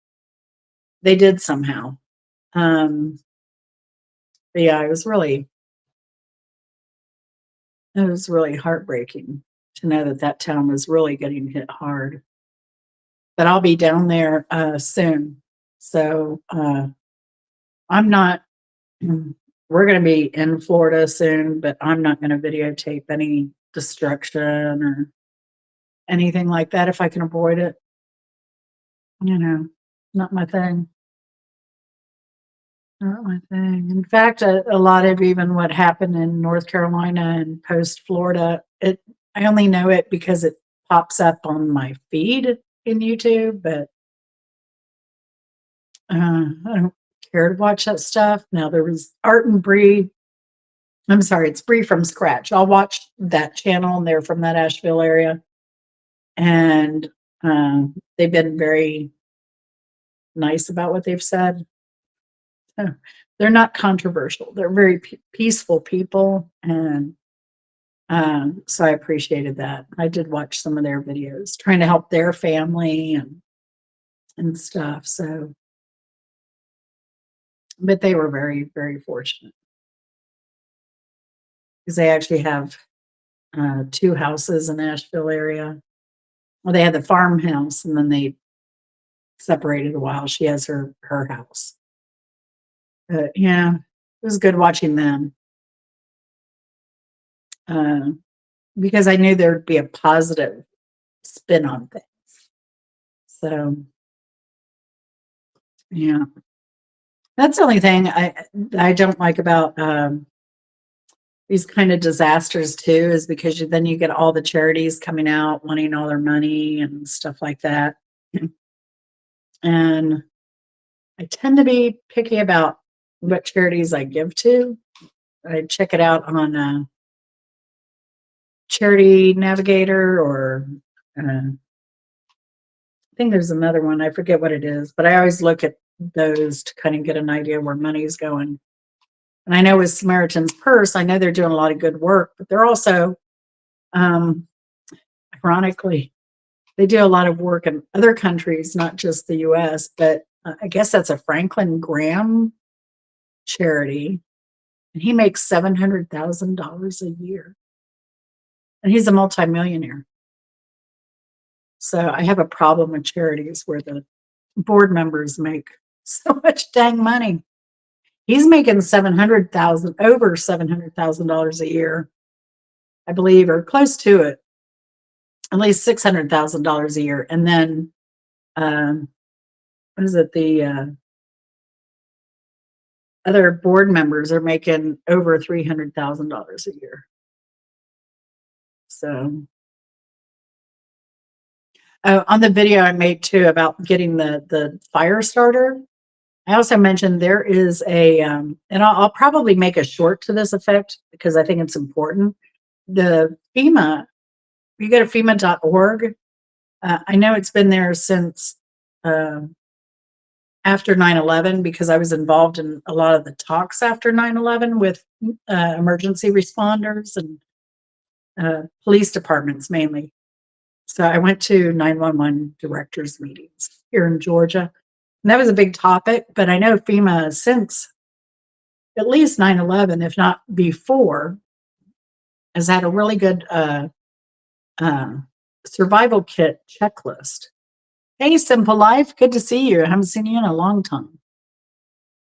they did somehow. Um, but yeah, it was really heartbreaking to know that that town was really getting hit hard. But I'll be down there soon. So I'm not, we're going to be in Florida soon, but I'm not going to videotape any destruction or anything like that if I can avoid it. Not my thing. Not my thing. In fact, a lot of even what happened in North Carolina and post Florida, I only know it because it pops up on my feed in YouTube, but I don't care to watch that stuff. Now there was Art and Bree. I'm sorry, it's Bree from Scratch. I'll watch that channel, and they're from that Asheville area, and they've been very nice about what they've said. They're not controversial. They're very peaceful people, and So I appreciated that. I did watch some of their videos trying to help their family and stuff. So, but they were very, very fortunate because they actually have two houses in Nashville area. Well, they had the farmhouse and then they separated a while. She has her house. But yeah, it was good watching them uh, because I knew there'd be a positive spin on things. So yeah, that's the only thing I don't like about these kind of disasters too, is because then you get all the charities coming out wanting all their money and stuff like that. And I tend to be picky about what charities I give to. I check it out on Charity Navigator or I think there's another one. I forget what it is, but I always look at those to kind of get an idea where money's going. And I know with Samaritan's Purse, I know they're doing a lot of good work, but they're also, um, ironically, they do a lot of work in other countries, not just the US, but I guess that's a Franklin Graham charity. And he makes $700,000 a year. And he's a multimillionaire. So I have a problem with charities where the board members make so much dang money. He's making 700,000 over $700,000 a year, I believe, or close to it. At least $600,000 a year. And then what is it? The other board members are making over $300,000 a year. So on the video I made too about getting the fire starter, I also mentioned there is a, and I'll probably make a short to this effect because I think it's important. The FEMA, you go to FEMA.org. I know it's been there since after 9/11 because I was involved in a lot of the talks after 9/11 with emergency responders and police departments mainly. So I went to 911 directors meetings here in Georgia. And that was a big topic, but I know FEMA since at least 9/11, if not before, has had a really good uh, survival kit checklist. Hey, Simple Life, good to see you. I haven't seen you in a long time.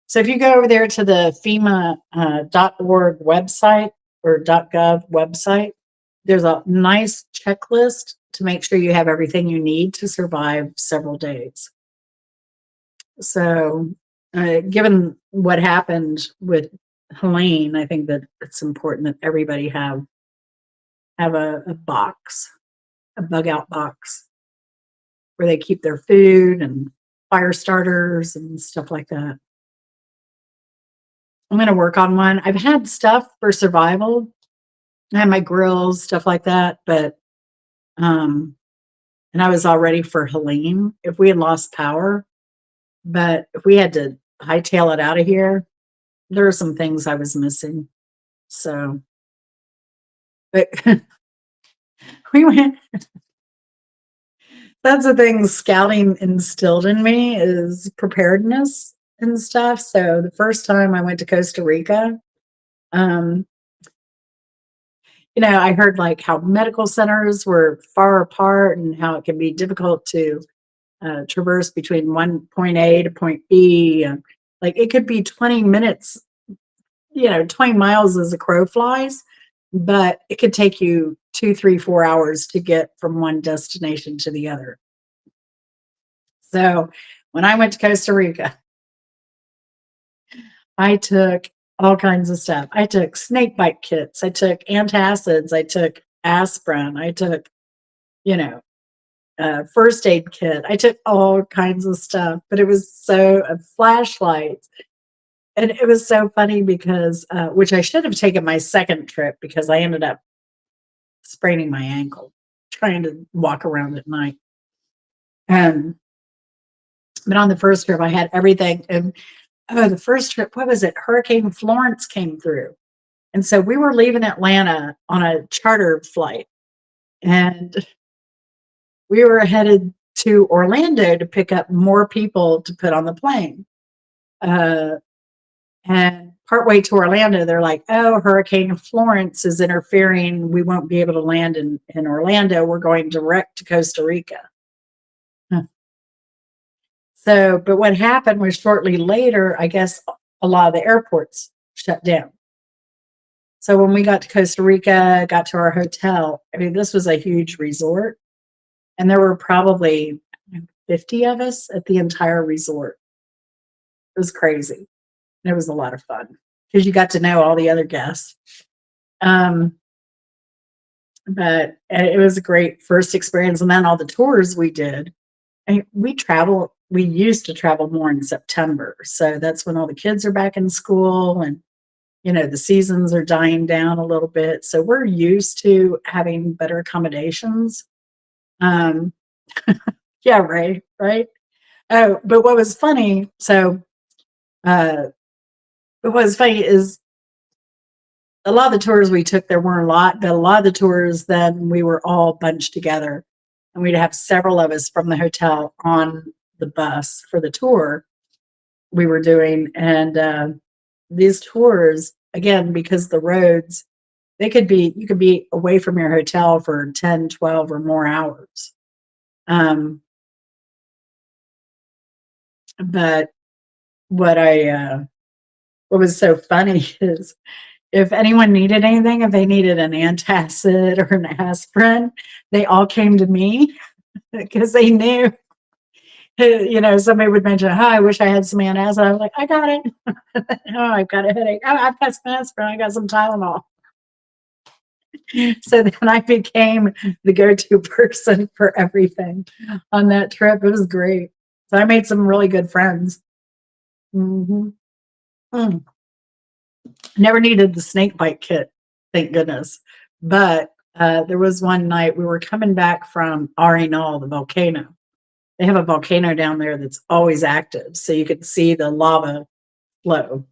So if you go over there to the FEMA.org website or .gov website, there's a nice checklist to make sure you have everything you need to survive several days. So, given what happened with Helene, I think that it's important that everybody have a box, a bug out box, where they keep their food and fire starters and stuff like that. I'm going to work on one. I've had stuff for survival. I had my grills, stuff like that, but and I was all ready for Helene if we had lost power. But if we had to hightail it out of here, there are some things I was missing. So, but we went. That's the thing scouting instilled in me is preparedness and stuff. So the first time I went to Costa Rica, um, I heard like how medical centers were far apart and how it can be difficult to traverse between one point A to point B. Like it could be 20 minutes, 20 miles as a crow flies, but it could take you 2, 3, 4 hours to get from one destination to the other. So when I went to Costa Rica, I took all kinds of stuff. I took snake bite kits. I took antacids. I took aspirin. I took, you know, first aid kit. I took all kinds of stuff, but it was so flashlights. And it was so funny because, which I should have taken my second trip because I ended up spraining my ankle trying to walk around at night. But on the first trip, I had everything. And the first trip, what was it? Hurricane Florence came through. And so we were leaving Atlanta on a charter flight, and we were headed to Orlando to pick up more people to put on the plane. Uh, and partway to Orlando, they're like, "Oh, Hurricane Florence is interfering. We won't be able to land in Orlando. We're going direct to Costa Rica." Huh. So, but what happened was shortly later, I guess a lot of the airports shut down. So when we got to Costa Rica, got to our hotel, I mean, this was a huge resort, and there were probably 50 of us at the entire resort. It was crazy. It was a lot of fun because you got to know all the other guests. Um, but it was a great first experience. And then all the tours we did, and we used to travel more in September. So that's when all the kids are back in school and, the seasons are dying down a little bit. So we're used to having better accommodations. Um, yeah, right, right. Oh, but uh, what was funny is a lot of the tours we took, there weren't a lot, but a lot of the tours, then we were all bunched together and we'd have several of us from the hotel on the bus for the tour we were doing. And these tours, again, because the roads, you could be away from your hotel for 10, 12, or more hours. Um, but what what was so funny is if anyone needed anything, if they needed an antacid or an aspirin, they all came to me because they knew, somebody would mention, "Oh, I wish I had some antacid." I was like, "I got it." "Oh, I've got a headache." "Oh, I've got some aspirin. I got some Tylenol." So then I became the go-to person for everything on that trip. It was great. So I made some really good friends. Hmm. Mm. Never needed the snake bite kit, thank goodness. But there was one night we were coming back from Arenal, the volcano. They have a volcano down there that's always active, so you could see the lava flow.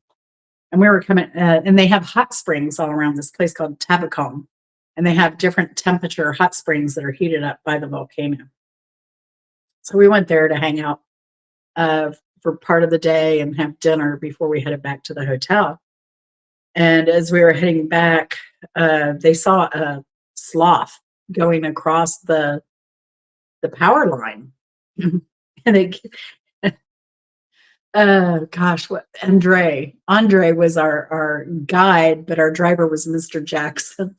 And we were coming, and they have hot springs all around this place called Tabacon, and they have different temperature hot springs that are heated up by the volcano. So we went there to hang out uh, for part of the day and have dinner before we headed back to the hotel. And as we were heading back, they saw a sloth going across the power line. And it, gosh, what Andre was our guide, but our driver was Mr. Jackson.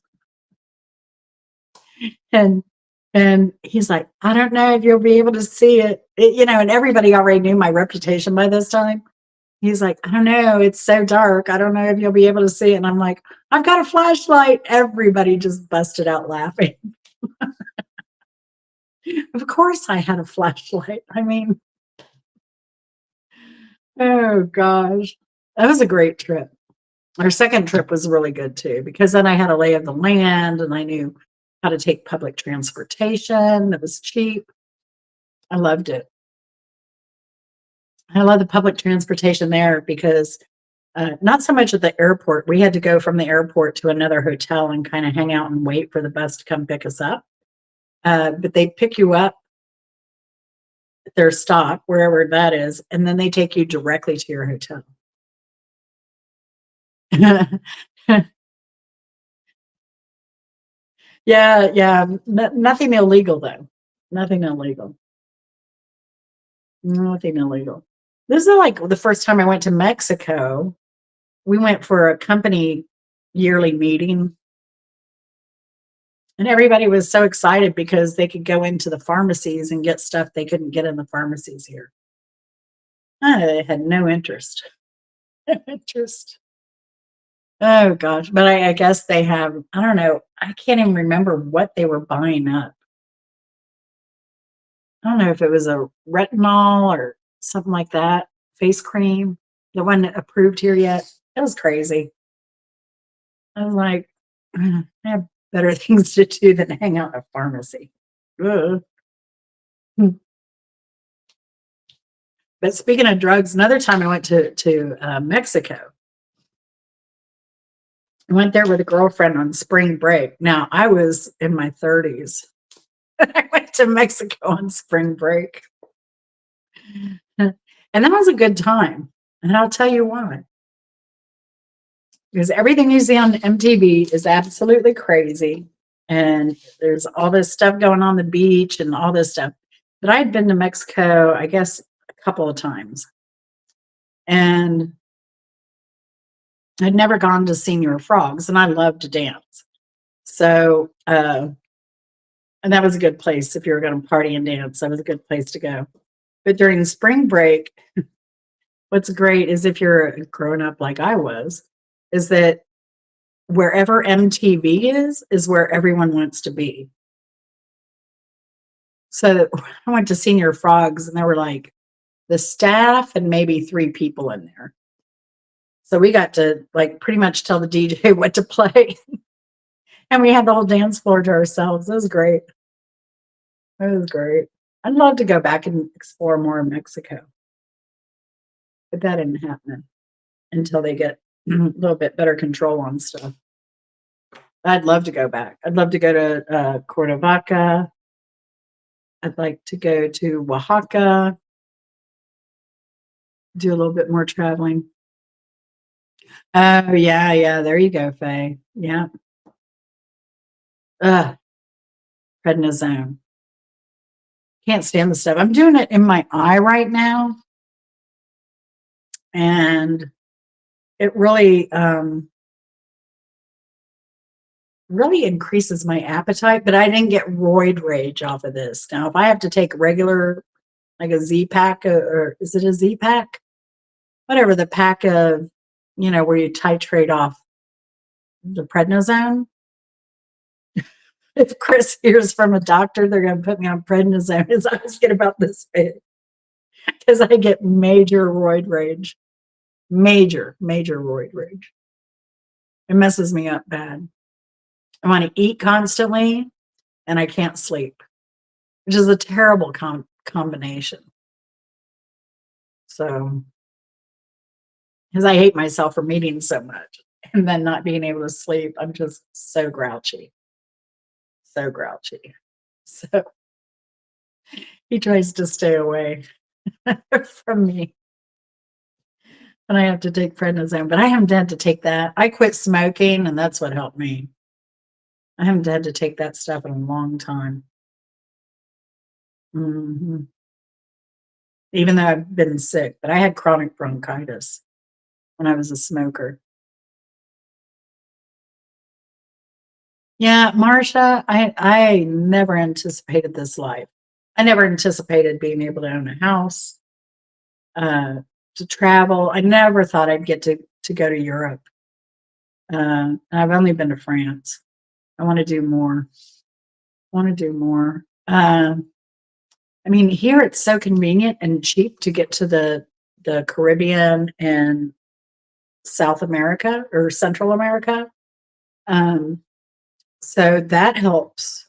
And he's like, "I don't know if you'll be able to see it," and everybody already knew my reputation by this time. He's like, "I don't know, it's so dark. I don't know if you'll be able to see it." And I'm like, "I've got a flashlight." Everybody just busted out laughing. Of course I had a flashlight. I mean, oh gosh. That was a great trip. Our second trip was really good too, because then I had a lay of the land and I knew how to take public transportation that was cheap. I loved it. I love the public transportation there because not so much at the airport. We had to go from the airport to another hotel and kind of hang out and wait for the bus to come pick us up. But they pick you up at their stop, wherever that is, and then they take you directly to your hotel. Yeah, yeah. Nothing illegal though. Nothing illegal. Nothing illegal. This is like the first time I went to Mexico. We went for a company yearly meeting, and everybody was so excited because they could go into the pharmacies and get stuff they couldn't get in the pharmacies here. I had no interest. No interest. Oh gosh. But I guess they have, I don't know, I can't even remember what they were buying up. I don't know if it was a retinol or something like that, face cream, the one approved here yet. It was crazy. I was like, I have better things to do than hang out in a pharmacy. Ugh. Hmm. But speaking of drugs, another time I went to Mexico, I went there with a girlfriend on spring break. Now, I was in my 30s. I went to Mexico on spring break. And that was a good time. And I'll tell you why. Because everything you see on MTV is absolutely crazy. And there's all this stuff going on the beach and all this stuff. But I had been to Mexico, I guess, a couple of times. And I'd never gone to Senior Frogs, and I love to dance. So, and that was a good place if you were going to party and dance. That was a good place to go. But during spring break, what's great is if you're grown up like I was, is that wherever MTV is where everyone wants to be. So I went to Senior Frogs, and there were like the staff and maybe 3 people in there. So we got to like pretty much tell the DJ what to play. And we had the whole dance floor to ourselves. It was great. It was great. I'd love to go back and explore more of Mexico, but that didn't happen until they get a little bit better control on stuff. I'd love to go back. I'd love to go to Cuernavaca. I'd like to go to Oaxaca, do a little bit more traveling. Oh, yeah, yeah. There you go, Faye. Yeah. Ugh, prednisone. Can't stand the stuff. I'm doing it in my eye right now, and it really increases my appetite, but I didn't get roid rage off of this. Now, if I have to take regular, like a Z pack, or is it a Z pack? Whatever, the pack of, where you titrate off the prednisone. If Chris hears from a doctor, they're going to put me on prednisone as I was get about this big, because I get major roid rage. Major, major roid rage. It messes me up bad. I want to eat constantly, and I can't sleep, which is a terrible combination. So, because I hate myself for eating so much and then not being able to sleep, I'm just so grouchy. So grouchy. So he tries to stay away from me. And I have to take prednisone, but I haven't had to take that. I quit smoking, and that's what helped me. I haven't had to take that stuff in a long time. Hmm. Even though I've been sick, but I had chronic bronchitis when I was a smoker. Yeah, Marsha, I never anticipated this life. I never anticipated being able to own a house, uh, to travel. I never thought I'd get to go to Europe. I've only been to France. I want to do more. I want to do more. I mean, here it's so convenient and cheap to get to the Caribbean and South America or Central America. Um, so that helps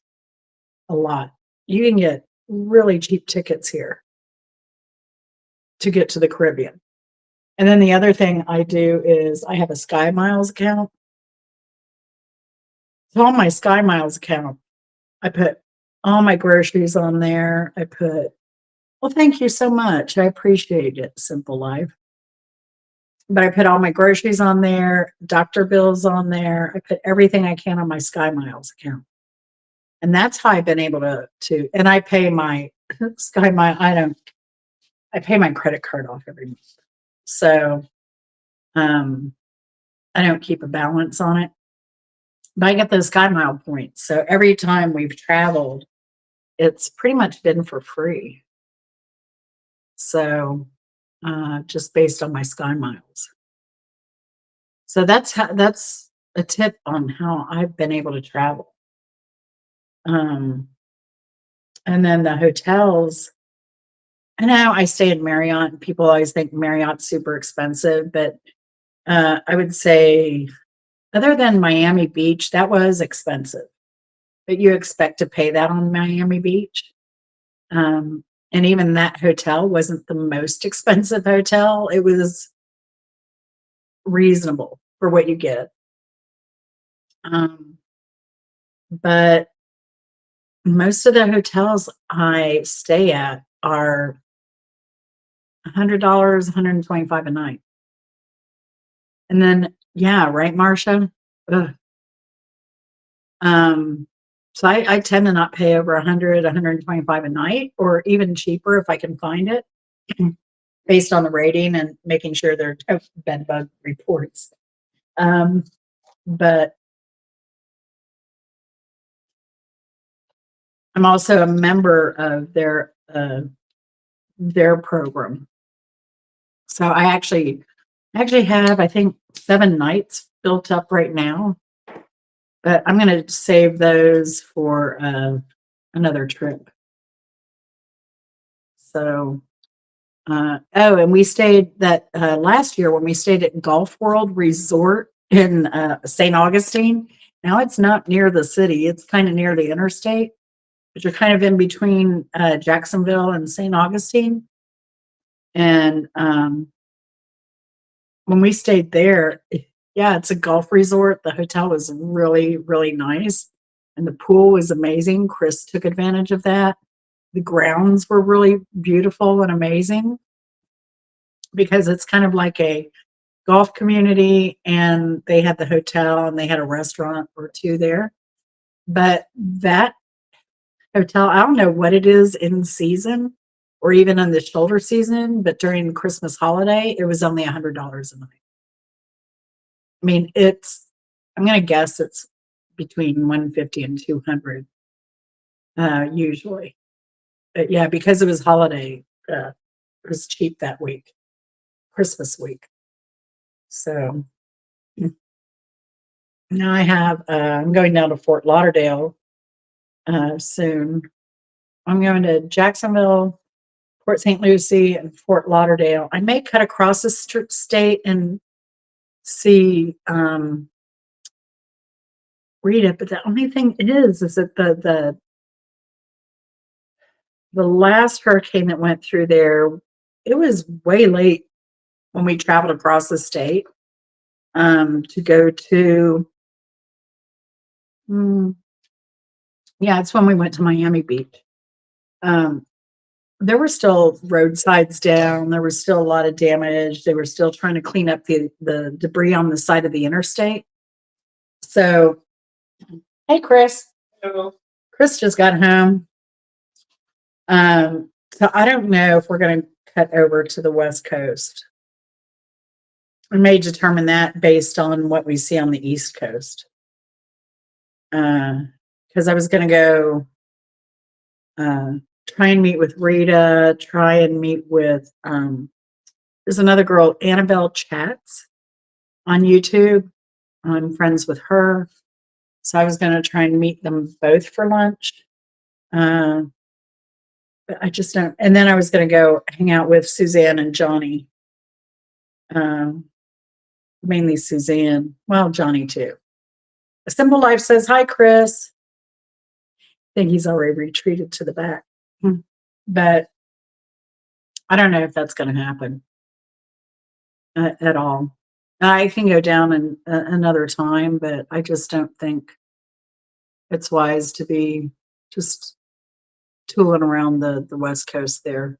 a lot. You can get really cheap tickets here to get to the Caribbean. And then the other thing I do is I have a Sky Miles account. So on my Sky Miles account, I put all my groceries on there. Well, thank you so much. I appreciate it, Simple Life. But I put all my groceries on there, doctor bills on there. I put everything I can on my Sky Miles account. And that's how I've been able and I pay my I pay my credit card off every month. So, um, I don't keep a balance on it, but I get those Sky Mile points. So every time we've traveled, it's pretty much been for free. So, just based on my Sky Miles. So that's a tip on how I've been able to travel. Um, and then the hotels, I know I stay in Marriott, and people always think Marriott's super expensive, but I would say, other than Miami Beach, that was expensive. But you expect to pay that on Miami Beach. And even that hotel wasn't the most expensive hotel. It was reasonable for what you get. Um, but most of the hotels I stay at are $100, 125 a night. And then, yeah, right, Marcia? Ugh. Um, so I tend to not pay over 100, 125 a night, or even cheaper if I can find it, based on the rating and making sure there are no bed bug reports. Um, but I'm also a member of their program. So I actually have, I think, 7 nights built up right now, but I'm gonna save those for, another trip. So, oh, and we stayed that, last year when we stayed at Golf World Resort in, St. Augustine. Now it's not near the city, it's kinda near the interstate, but you're kind of in between, Jacksonville and St. Augustine, and, when we stayed there, yeah, it's a golf resort. The hotel was really, really nice, and the pool was amazing. Chris took advantage of that. The grounds were really beautiful and amazing because it's kind of like a golf community, and they had the hotel and they had a restaurant or 2 there. But that hotel, I don't know what it is in season or even in the shoulder season, but during the Christmas holiday, it was only $100 a night. I mean, I'm gonna guess it's between 150 and 200, usually. But yeah, because it was holiday, it was cheap that week, Christmas week. So, mm, now I'm going down to Fort Lauderdale, soon. I'm going to Jacksonville, Port St. Lucie, and Fort Lauderdale. I may cut across the state and see, Rita, but the only thing is that the last hurricane that went through there, it was way late when we traveled across the state, to go to, mm, yeah, it's when we went to Miami Beach. Um, there were still roadsides down. There was still a lot of damage. They were still trying to clean up the debris on the side of the interstate. So, hey, Chris. Hello. Chris just got home. So I don't know if we're going to cut over to the West Coast. We may determine that based on what we see on the East Coast. Because I was going to go, uh, try and meet with Rita, try and meet with, there's another girl, Annabelle Chats on YouTube. I'm friends with her. So I was going to try and meet them both for lunch. Uh, but I just don't. And then I was going to go hang out with Suzanne and Johnny. Um, Mainly Suzanne. Well, Johnny too. A Simple Life says, hi, Chris. I think he's already retreated to the back. But I don't know if that's going to happen, at all. I can go down another time, but I just don't think it's wise to be just tooling around the West Coast there.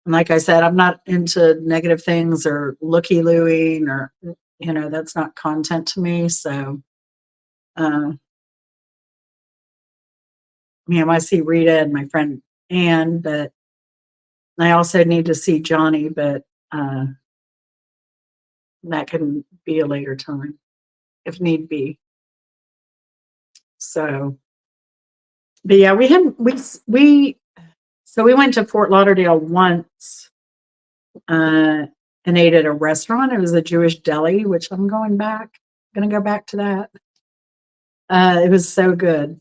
And like I said, I'm not into negative things or looky-looing or, that's not content to me. So, uh, I see Rita and my friend Ann, but I also need to see Johnny, but, that can be a later time if need be. So, but yeah, we had we so we went to Fort Lauderdale once, and ate at a restaurant. It was a Jewish deli, which I'm going back. Gonna go back to that. It was so good,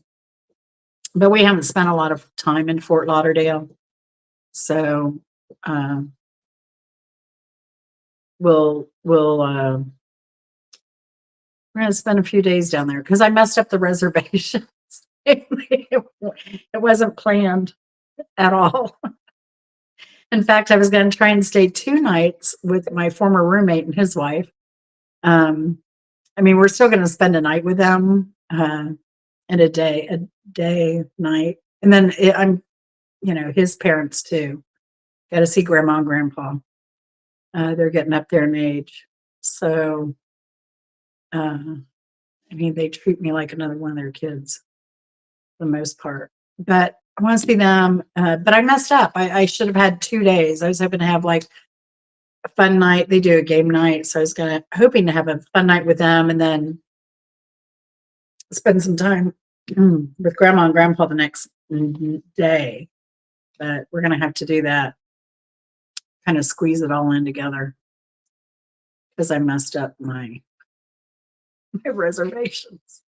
but we haven't spent a lot of time in Fort Lauderdale, so, um, we're gonna spend a few days down there because I messed up the reservations. It wasn't planned at all. In fact, I was gonna try and stay 2 nights with my former roommate and his wife, um, I mean, we're still going to spend a night with them, and a day, night. And then I'm, his parents too. Got to see grandma and grandpa. They're getting up there in age. So, uh, I mean, they treat me like another one of their kids for the most part. But I want to see them. But I messed up. I should have had 2 days. I was hoping to have like a fun night. They do a game night. So I was hoping to have a fun night with them and then spend some time with grandma and grandpa the next day. But we're going to have to do that, kind of squeeze it all in together because I messed up my reservations.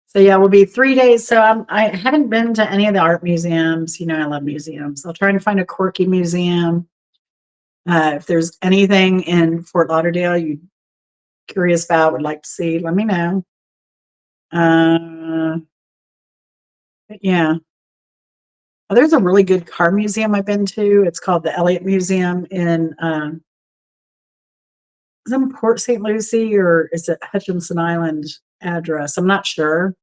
So yeah, we'll be 3 days. So I haven't been to any of the art museums. I love museums. I'll try and find a quirky museum. If there's anything in Fort Lauderdale you're curious about, would like to see, let me know. But yeah. Oh, there's a really good car museum I've been to. It's called the Elliott Museum in is it in Port St. Lucie or is it Hutchinson Island address? I'm not sure.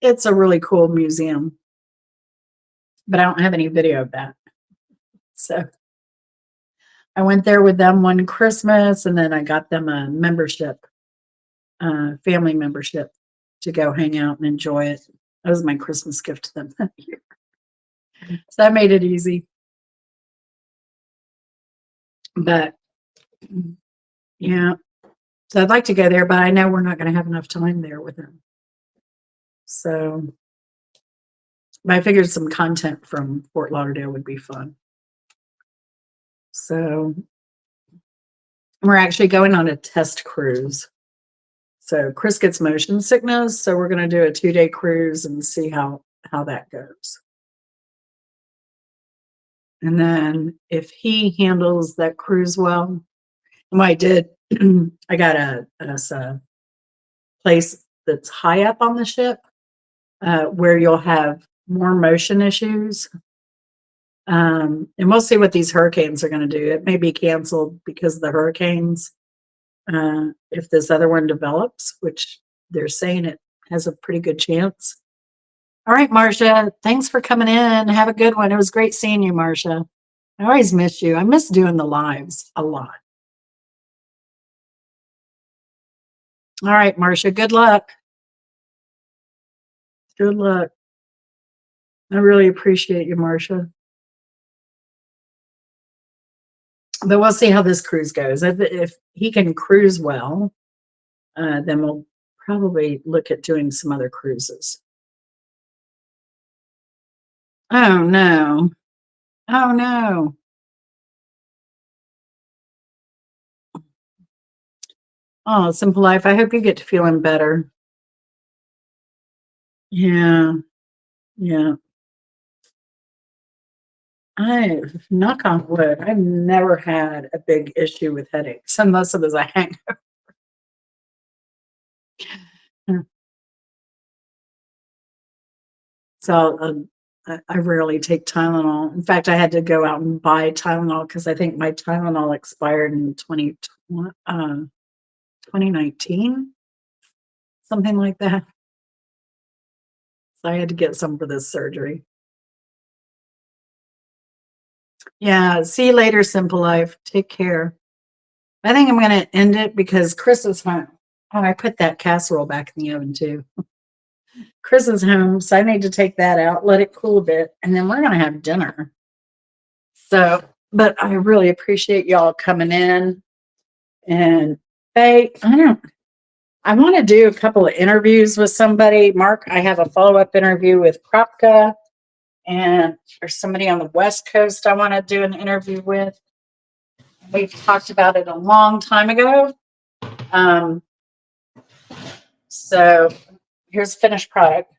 It's a really cool museum, but I don't have any video of that. So I went there with them one Christmas, and then I got them a membership, family membership, to go hang out and enjoy it. That was my Christmas gift to them that year. So that made it easy. But yeah, so I'd like to go there, but I know we're not going to have enough time there with them. So, but I figured some content from Fort Lauderdale would be fun. So we're actually going on a test cruise. So Chris gets motion sickness, so we're going to do a 2-day cruise and see how that goes. And then if he handles that cruise well, and what I did, I got a place that's high up on the ship where you'll have more motion issues. And we'll see what these hurricanes are going to do. It may be canceled because of the hurricanes. If this other one develops, which they're saying it has a pretty good chance. All right, Marcia, thanks for coming in. Have a good one. It was great seeing you, Marcia. I always miss you. I miss doing the lives a lot. All right, Marcia, good luck. Good luck. I really appreciate you, Marcia. But we'll see how this cruise goes. If he can cruise well, then we'll probably look at doing some other cruises. Oh, no. Oh, no. Oh, Simple Life, I hope you get to feeling better. Yeah, yeah. I knock on wood, I've never had a big issue with headaches unless it was a hangover. So I rarely take Tylenol. In fact, I had to go out and buy Tylenol because I think my Tylenol expired in 2019, something like that. So I had to get some for this surgery. Yeah. See you later, Simple Life. Take care. I think I'm going to end it because Chris is home. Oh, I put that casserole back in the oven too. Chris is home, so I need to take that out, let it cool a bit, and then we're going to have dinner. So, but I really appreciate y'all coming in. And I want to do a couple of interviews with somebody. Mark, I have a follow-up interview with Kropka, and there's somebody on the West Coast I want to do an interview with. We've talked about it a long time ago. So here's finished product.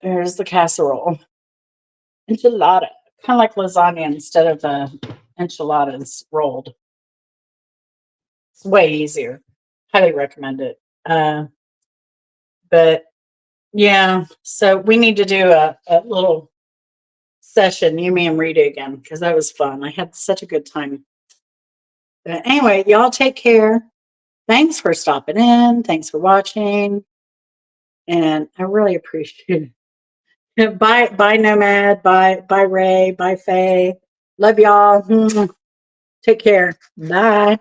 There's the casserole. Enchilada, kind of like lasagna instead of enchiladas rolled. It's way easier. Highly recommend it. But yeah, so we need to do a little session, you, me, and Rita again, because that was fun. I had such a good time. But anyway, y'all take care. Thanks for stopping in. Thanks for watching. And I really appreciate it. Bye, Nomad. Bye, Ray. Bye, Faye. Love y'all. Take care. Bye.